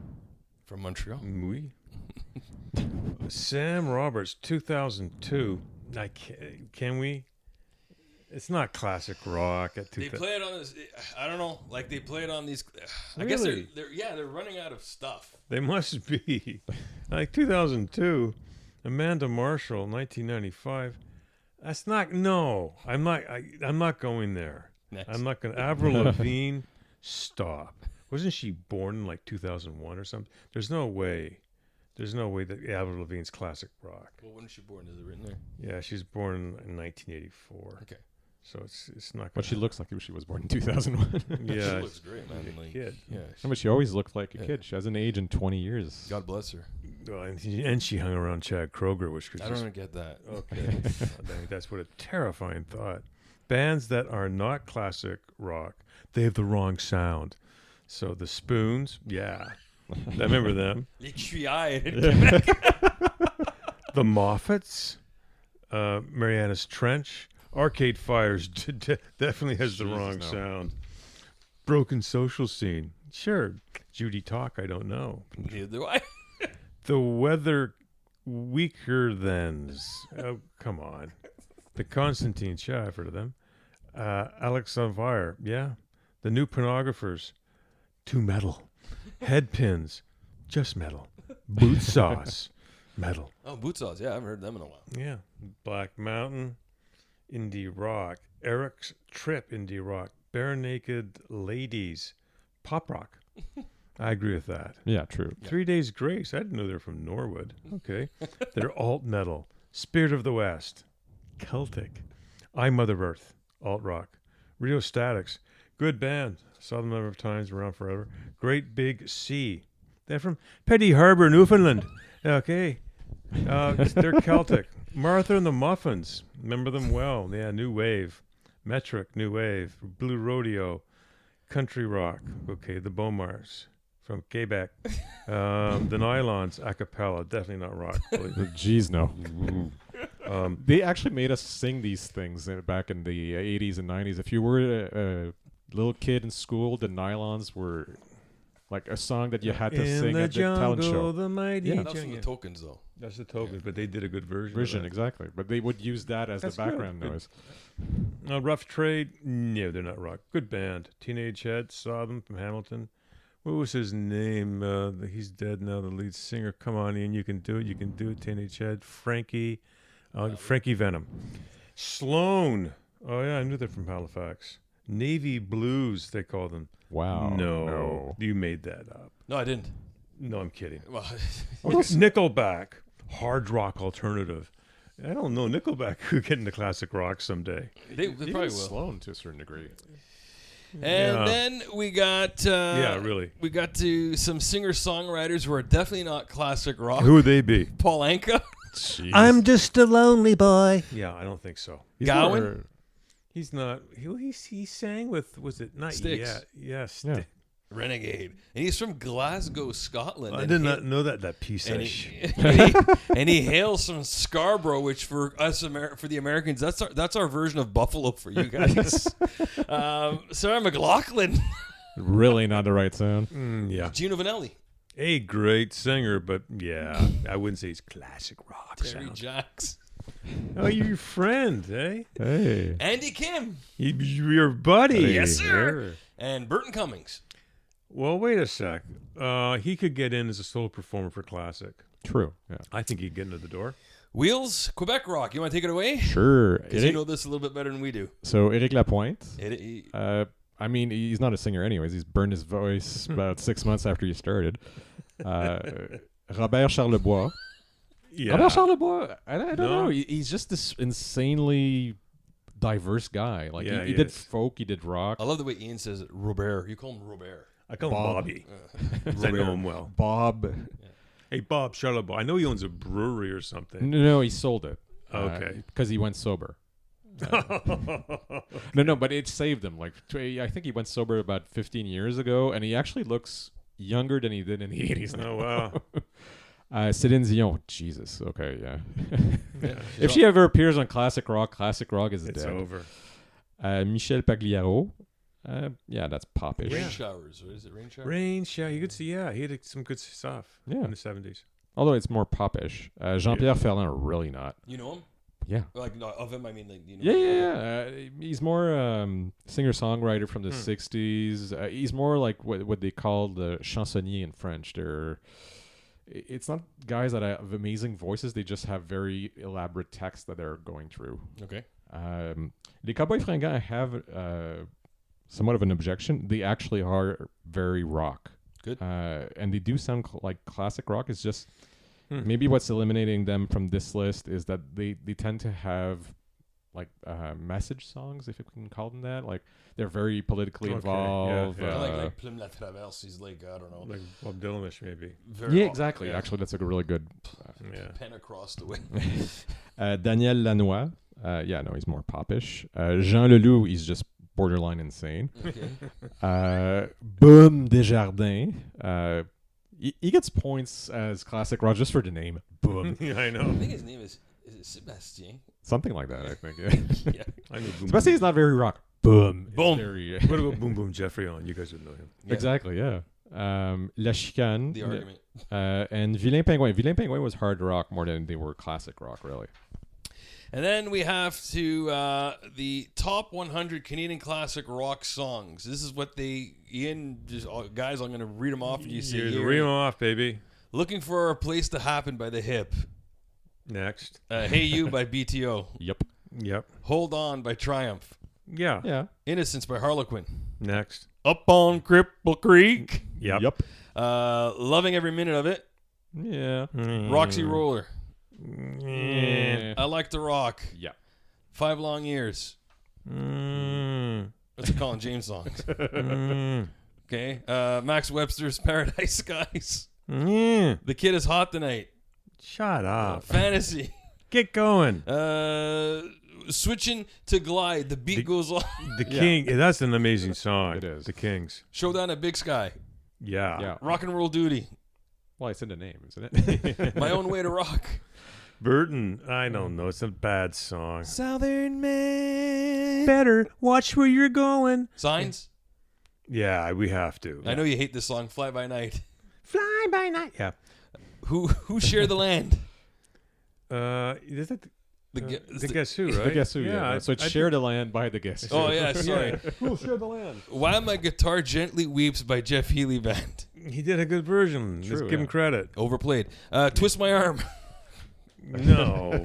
From Montreal. Oui. Sam Roberts, 2002. Can we? It's not classic rock at They 2000. play it on this. I don't know. Like they play it on these. I guess Really? they're running out of stuff. They must be. Like 2002. Amanda Marshall, 1995. That's not. No, I'm not. I'm not going there. Next. I'm not going. Avril Lavigne, stop. Wasn't she born in like 2001 or something? There's no way. There's no way that Avril Lavigne's classic rock. Well, when was she born? Is it written there? Yeah, she's born in 1984. Okay. So it's not. But she looks like she was born in 2001. Yeah, She looks great, man. a Like, kid. Yeah. But she always looked like a Yeah. kid. She hasn't aged in 20 years. God bless her. Well, and she hung around Chad Kroeger, which could I just don't get that. okay. I think that's what a terrifying thought. Bands that are not classic rock, they have the wrong sound. So the Spoons, yeah, I remember them. Les Triades. The Moffats, Mariana's Trench, Arcade Fires definitely has the wrong no. sound. Broken Social Scene, sure. Judy Talk, I don't know. Neither do I. The Weather Weaker Thans. Oh, come on. The Constantine, yeah, I've heard of them. Alex on Fire, yeah. The New Pornographers, Too Metal. Headpins, just metal. Boot Sauce, metal. Oh, Boot Sauce. Yeah, I haven't heard them in a while. Yeah. Black Mountain, indie rock. Eric's Trip, indie rock. Bare Naked Ladies, pop rock. I agree with that. Yeah, true. 3 Days Grace. I didn't know they're from Norwood. Okay. They're alt metal. Spirit of the West. Celtic. I Mother Earth. Alt rock. Rio Statics. Good band. Saw them a number of times. Around forever. Great Big Sea. They're from Petty Harbor, Newfoundland. Okay. They're Celtic. Martha and the Muffins. Remember them well. Yeah, New Wave. Metric, New Wave. Blue Rodeo. Country rock. Okay, the Beaumarts. From Quebec. The Nylons, a cappella. Definitely not rock. Jeez, no. They actually made us sing these things back in the 80s and 90s. If you were a little kid in school, the Nylons were like a song that you had to sing at the talent show. The mighty Yeah. That's from the Tokens, though. That's the Tokens, but they did a good version. of that. Exactly. But they would use that as That's the background good. noise. Rough Trade, no, they're not rock. Good band. Teenage Head, saw them from Hamilton. What was his name? He's dead now, the lead singer. Come on, Ian, you can do it. You can do it, Teenage Head. Frankie Venom. Sloan. Oh, yeah, I knew they're from Halifax. Navy Blues, they call them. Wow. No. You made that up. No, I didn't. No, I'm kidding. Well, Nickelback, hard rock alternative. I don't know. Nickelback could get into classic rock someday. they probably will. Sloan to a certain degree. And Yeah. then we got Yeah, really. we got to some singer-songwriters who are definitely not classic rock. Who would they be? Paul Anka, Jeez. just a lonely boy. Yeah, I don't think so. He's Gowan? more- He's not. He sang with. Was it not Sticks. yet? Yes. Yeah. Renegade, and he's from Glasgow, Scotland. I and did he- not know that piece And of he, shit. and he hails from Scarborough, which for us for the Americans, that's our version of Buffalo for you guys. Sarah McLachlan, really not the right sound. Yeah. Gino Vanelli, A great singer, but yeah, I wouldn't say he's classic rock. Terry sound. Jacks, Oh, you're your friend, eh? Hey. Andy Kim, Your buddy. Yes, sir. and Burton Cummings. Well, wait a sec. He could get in as a solo performer for classic. True. Yeah. I think he'd get into the door. Wheels, Quebec rock. You want to take it away? Sure. Because you know this a little bit better than we do. So Eric Lapointe. It, I mean, he's not a singer anyways. He's burned his voice about 6 months after you started. Robert Charlebois. Yeah. Robert Charlebois, I don't No. know. He's just this insanely diverse guy. Like Yeah, he he did is. folk, he did rock. I love the way Ian says it. Robert. You call him Robert. I call Bob. him Bobby. 'Cause I know him well. Bob. Hey, Bob Charlebois. I know he owns a brewery or something. No, he sold it. Okay. Because he went sober. No, but it saved him. Like I think he went sober about 15 years ago, and he actually looks younger than he did in the 80s now. Oh, wow. Céline Dion, Jesus. Okay, yeah. Yeah. If she ever appears on Classic Rock is It's dead. over. Michel Pagliaro, yeah, that's popish. Rain showers. What is it? Rain showers? Rain Shower. You could see, yeah, he had some good stuff Yeah. in the 70s. Although it's more popish. Jean-Pierre Ferland, really not. You know him? Yeah. Like, no, of him, I mean, like, you know. Yeah. He's more singer-songwriter from the 60s. He's more like what they call the chansonnier in French. It's not guys that have amazing voices. They just have very elaborate texts that they're going through. Okay. Les Cowboys Fringants have somewhat of an objection. They actually are very rock. Good. And they do sound like classic rock. It's just maybe what's eliminating them from this list is that they tend to have like message songs, if you can call them that. Like they're very politically Okay, involved. yeah. like Plume La Traverse. He's like, I don't know. Like Bob Dylan-ish, maybe. Very Yeah, exactly. Yeah. Actually, that's a really good. Yeah. Pen across the way. Daniel Lanois. Yeah, no, he's more popish. Jean Leloup, he's just borderline insane. Okay. Boom Desjardins. He gets points as classic rock just for the name. Boom. Yeah, I I know. think his name is it Sébastien? Something like that, I think. Yeah. Yeah. I know Boom Sebastian's not very rock. Boom. It's Boom. very, What about Boom Boom Jeffrey on? You guys would know him. Yeah. Exactly, yeah. La Chicane. The argument. And Vilain Pingouin. Vilain Pingouin was hard rock more than they were classic rock, really. And then we have to the top 100 Canadian classic rock songs. This is what Ian, just guys, I'm going to read them off. And you say, Here's here. read 'em off, baby. Looking for a Place to Happen by The Hip. Next. Hey You by BTO. Yep. Yep. Hold On by Triumph. Yeah. Yeah. Innocence by Harlequin. Next. Up on Cripple Creek. Yep. Loving Every Minute of It. Yeah. Roxy Roller. Yeah. I Like to Rock. Yeah. 5 Long Years. That's a Colin James song. Okay. Max Webster's Paradise Skies. The Kid Is Hot Tonight. Shut up. Fantasy. Get going. Switching to Glide. The beat goes on. The King. That's an amazing song. It is. The Kings. Showdown at Big Sky. Yeah. Yeah. Rock and Roll Duty. Well, it's in the name, isn't it? My Own Way to Rock. Burton. I don't know. It's a bad song. Southern Man. Better watch where you're going. Signs. Yeah, we have to. I know you hate this song. Fly By Night. Fly by night. Yeah. Who Share the Land? Is it The Guess Who, right? The Guess Who, yeah. I- So it's I Share the Land by the Guess Who. Oh yeah, sorry. Who'll share the land? While My Guitar Gently Weeps by Jeff Healey Band. He did a good version. Let's True, give him yeah. credit. Overplayed. Twist My Arm. No.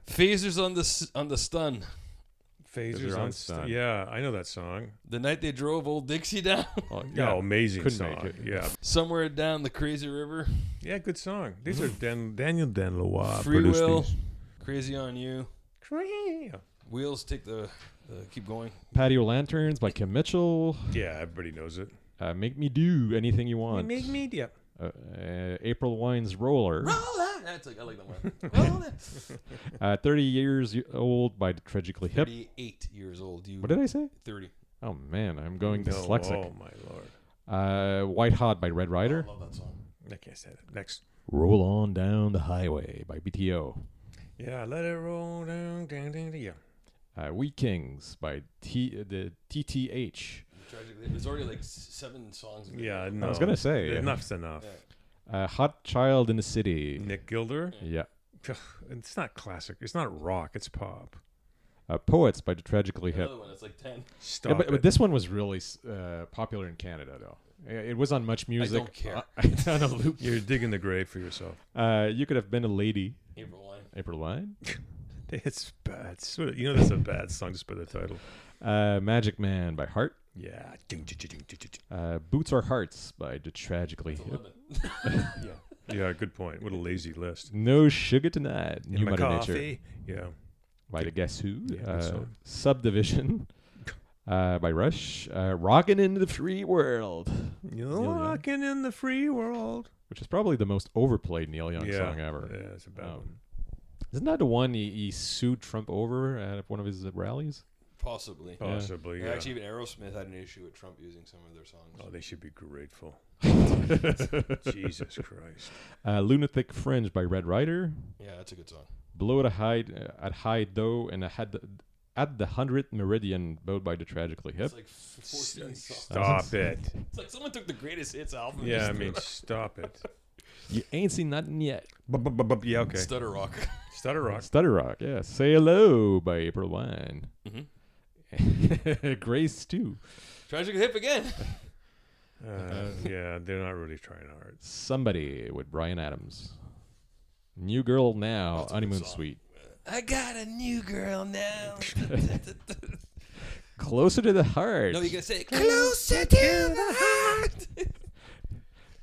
Phasers on the Stun. Phasers on Stun. Yeah, I know that song. The Night They Drove Old Dixie Down. Oh, Yeah, amazing couldn't song. make it. Yeah, Somewhere Down the Crazy River. yeah, good song. These are Daniel Danlois Free produced Will. these. Crazy on You. Wheels take the keep going. Patio Lanterns by Kim Mitchell. Yeah, everybody knows it. Make Me Do Anything You Want. Media. April Wine's Roller. That's I like that one. 30 Years Old by Tragically Hip. 38 years old. You What did I say? 30. Oh, man. I'm going No, dyslexic. oh, my Lord. White Hot by Red Rider. I love that song. I can't say that. Next. Roll On Down the Highway by BTO. Yeah, let it roll down. Yeah. We Kings by the TTH. Tragically, there's already like 7 songs. Yeah, no. I was going to say. Enough's enough. Hot Child in the City. Nick Gilder. Yeah. It's not classic. It's not rock. It's pop. Poets by the Tragically Hip. Another one that's like 10. Stop Yeah, it. but this one was really popular in Canada, though. It was on Much Music. don't care. On a loop. You're digging the grave for yourself. You Could Have Been a Lady. April Wine. April Wine. It's bad. You know that's a bad song just by the title. Magic Man by Heart. Yeah. Boots or Hearts by the Tragically Hip. 11. Yeah, good point. What a lazy list. No Sugar Tonight. In New my Mother coffee. Nature Yeah. by the Guess Who. Yeah, good song. Subdivision by Rush. Rockin' in the Free World. You're Neil Young. walking in the free world. Which is probably the most overplayed Neil Young Yeah. song ever. Yeah, it's a bad one. Isn't that the one he sued Trump over at one of his rallies? Possibly. Possibly, yeah. Actually, even Aerosmith had an issue with Trump using some of their songs. Oh, they should be grateful. Jesus Christ. Lunatic Fringe by Red Rider. Yeah, that's a good song. Below the High Dough and at the 100th Meridian, both by the Tragically Hip. It's like 14 songs. Stop it. It's like someone took the greatest hits album. and Yeah, just I threw mean, it. stop it. You ain't seen nothing yet. Yeah, okay. Stutter Rock. Stutter Rock. Stutter Rock, yeah. Say Hello by April Wine. Grace too. Tragic Hip again. Yeah, they're not really trying hard. Somebody with Bryan Adams. New Girl Now, That's a good Honeymoon song. Suite. I got a new girl now. Closer to the Heart. No, you gotta say closer to the heart.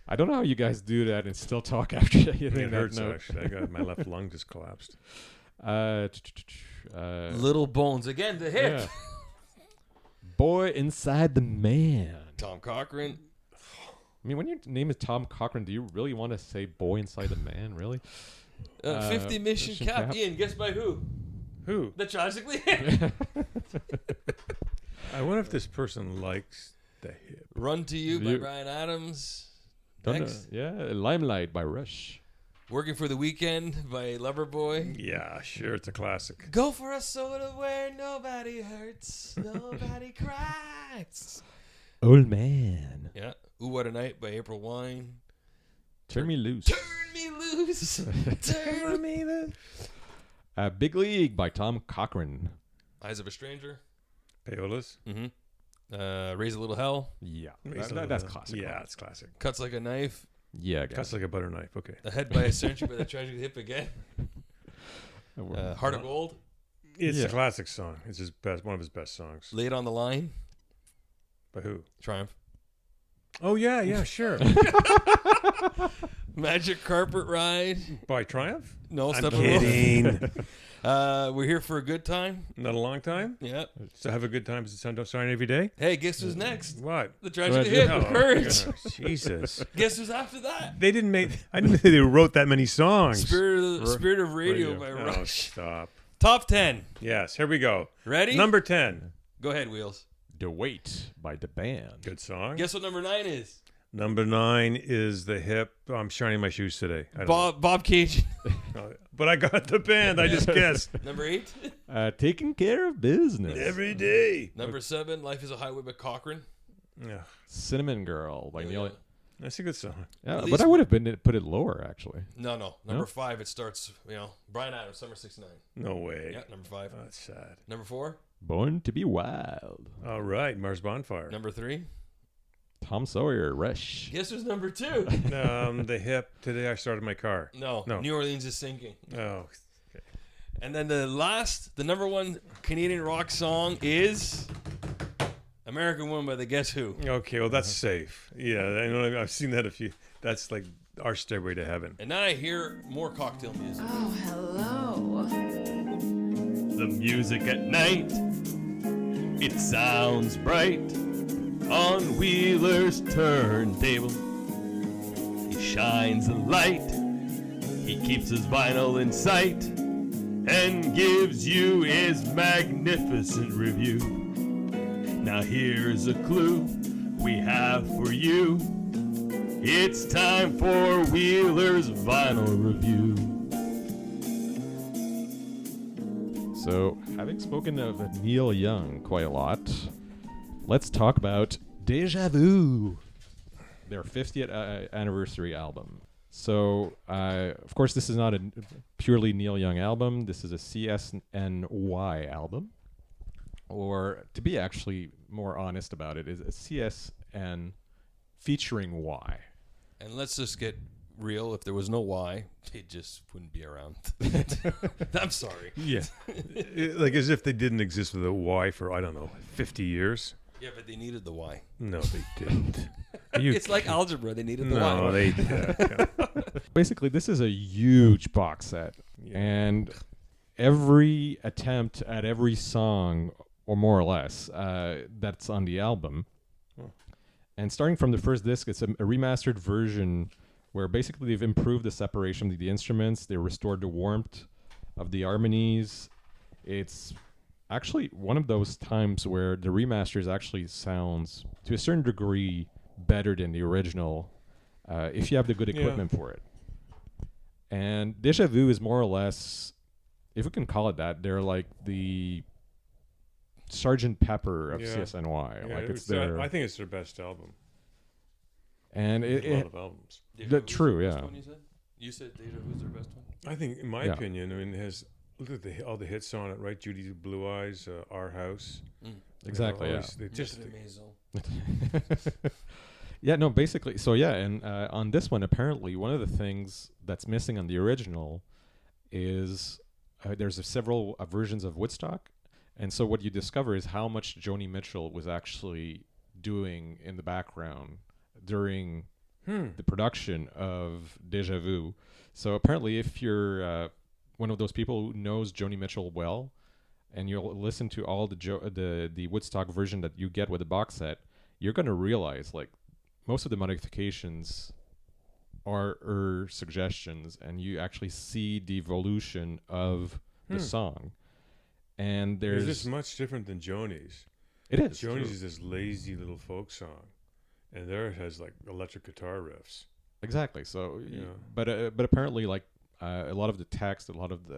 I don't know how you guys do that and still talk after hitting It that hurts, note. actually. I got my left lung just collapsed. Little Bones again. The hip. Yeah. Boy Inside the Man. Tom Cochran. I mean, when your name is Tom Cochran, do you really want to say Boy Inside the Man? Really? 50 Mission Cap. Ian, guess by who? Who? The Tragically Hip. I wonder if this person likes the hip. Run to You by You- Bryan Adams. Don't know. Next. Yeah, Limelight by Rush. Working for the Weekend by Loverboy. Yeah, sure, it's a classic. Go for a soda where nobody hurts, nobody cries. Old Man. Yeah. Ooh, What a Night by April Wine. Turn Me Loose. Turn me loose. Turn me loose. Big League by Tom Cochran. Eyes of a Stranger. Paolas? Mm-hmm. Raise a Little Hell. Yeah, Raise a that's Little- classic. Yeah, it's classic. Cuts Like a Knife. Yeah, guys. Cuts like a butter knife. Okay. The Head by a Century by the Tragic Hip again. Heart of Gold. It's Yeah. a classic song. It's his best, one of his best songs. Laid on the Line. By who? Triumph. Oh yeah, sure. Magic Carpet Ride. By Triumph? No, I'm Step kidding. We're Here for a Good Time. Not a long time. Yeah. So have a good time. Does it sound starting every day? Hey, guess who's next? What? The Tragic Hip. Oh, Courage. goodness. Jesus. Guess who's after that? They didn't make. I didn't think they wrote that many songs. Spirit of Radio by Oh, Rush. stop. Top 10. Yes, here we go. Ready? Number 10. Go ahead, Wheels. The Weight by The Band. Good song. Guess what number 9 is? Number 9 is The Hip. Oh, I'm shining my shoes today. I don't Bob Cajun. know. But I got the band. I just guessed. Number 8. Taking Care of Business. Every day. Number 7. Life is a Highway by Cochran. Yeah, Cinnamon Girl by Neil. that's a good song. Yeah, At but least- I would have put it lower actually. No. Number 5. It starts. Brian Adams, Summer '69. No way. Yeah. Number 5. That's sad. Number 4. Born to Be Wild. All right, Mars Bonfire. Number 3. Tom Sawyer. Rush. Guess who's number 2? The Hip. Today I started my car. No. No. New Orleans is sinking. Oh, And then the number 1 Canadian rock song is American Woman by the Guess Who. okay. Well, that's safe. Yeah, I know. I've seen that a few. That's like our stairway to heaven. And now I hear more cocktail music. Oh, hello. The music at night, it sounds bright on Wheeler's turntable. He shines a light, he keeps his vinyl in sight, and gives you his magnificent review. Now here's a clue we have for you. It's time for Wheeler's Vinyl Review. So, having spoken of Neil Young quite a lot, let's talk about Deja Vu, their 50th anniversary album. So, of course, this is not a purely Neil Young album. This is a CSNY album. Or, to be actually more honest about it, is a CSN featuring Y. And let's just get real. If there was no Y, it just wouldn't be around. I'm sorry. Yeah. Like as if they didn't exist with a Y for, I don't know, 50 years. Yeah, but they needed the Y. No, they didn't. It's like algebra. They needed the Y. No, they did. Basically, this is a huge box set. Yeah. And every attempt at every song, or more or less, that's on the album. And starting from the first disc, it's a remastered version where basically they've improved the separation of the instruments. They restored the warmth of the harmonies. It's actually one of those times where the remasters actually sounds, to a certain degree, better than the original if you have the good equipment for it. And Deja Vu is more or less, if we can call it that, they're like the Sgt. Pepper of CSNY. Yeah, like it's their, I think it's their best album. And There's a lot of albums. True, yeah. You said Deja Vu's their best one? I think, in my opinion, I mean, it has, look at all the hits on it, right? Judy Blue Eyes, Our House. Exactly, They just yeah, no, basically. So, yeah, and on this one, apparently, one of the things that's missing on the original is there's several versions of Woodstock. And so what you discover is how much Joni Mitchell was actually doing in the background during the production of Deja Vu. So apparently if you're one of those people who knows Joni Mitchell well, and you'll listen to all the Woodstock version that you get with the box set, you're going to realize, like, most of the modifications are her suggestions, and you actually see the evolution of the song. And there's... Is this much different than Joni's? It is. Joni's is this lazy little folk song, and there it has like electric guitar riffs. Exactly. So, but apparently, like a lot of the text, a lot of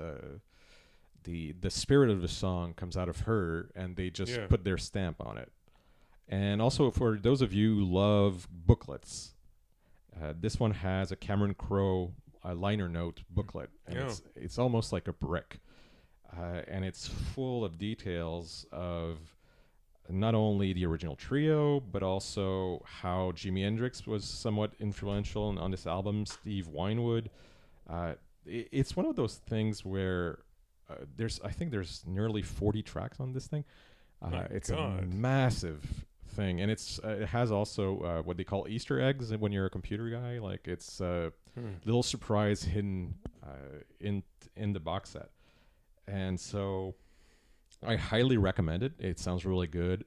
the spirit of the song comes out of her, and they just put their stamp on it. And also, for those of you who love booklets, this one has a Cameron Crowe liner note booklet, and it's almost like a brick. And it's full of details of not only the original trio, but also how Jimi Hendrix was somewhat influential on this album, Steve Winwood. It's one of those things where I think there's nearly 40 tracks on this thing. It's a massive thing, and it has also what they call Easter eggs when you're a computer guy. Like it's a little surprise hidden in the box set. And so I highly recommend it. It sounds really good.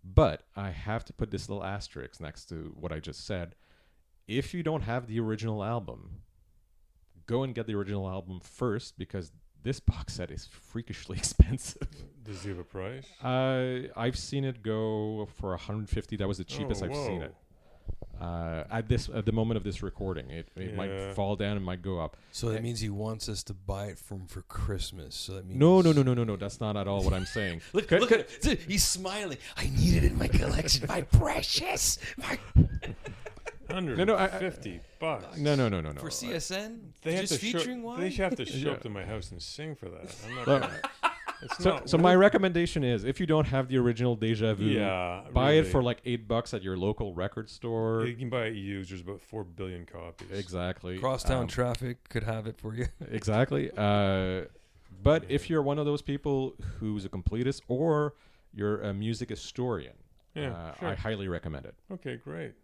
But I have to put this little asterisk next to what I just said. If you don't have the original album, go and get the original album first, because this box set is freakishly expensive. Does it have a price? I've seen it go for $150. That was the cheapest I've seen it. At the moment of this recording, it might fall down and might go up. So that means he wants us to buy it for Christmas. So that means no. That's not at all what I'm saying. look at it. He's smiling. I need it in my collection. My precious. $150. No. For CSN? They have just to featuring one? They have to show up to my house and sing for that. I'm not gonna, so my recommendation is, if you don't have the original Deja Vu, buy it for like $8 at your local record store. You can buy it used. There's about 4 billion copies. Exactly. Crosstown Traffic could have it for you. Exactly. But if you're one of those people who's a completist, or you're a music historian, I highly recommend it. Okay, great.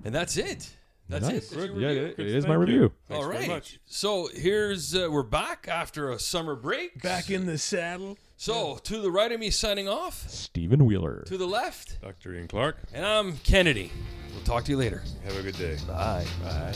And that's it. That's nice. it. Yeah, it is my review. Thanks all very right. much. So here's we're back after a summer break. Back in the saddle. So to the right of me, signing off. Stephen Wheeler. To the left, Dr. Ian Clark. and I'm Kennedy. We'll talk to you later. Have a good day. Bye. Bye.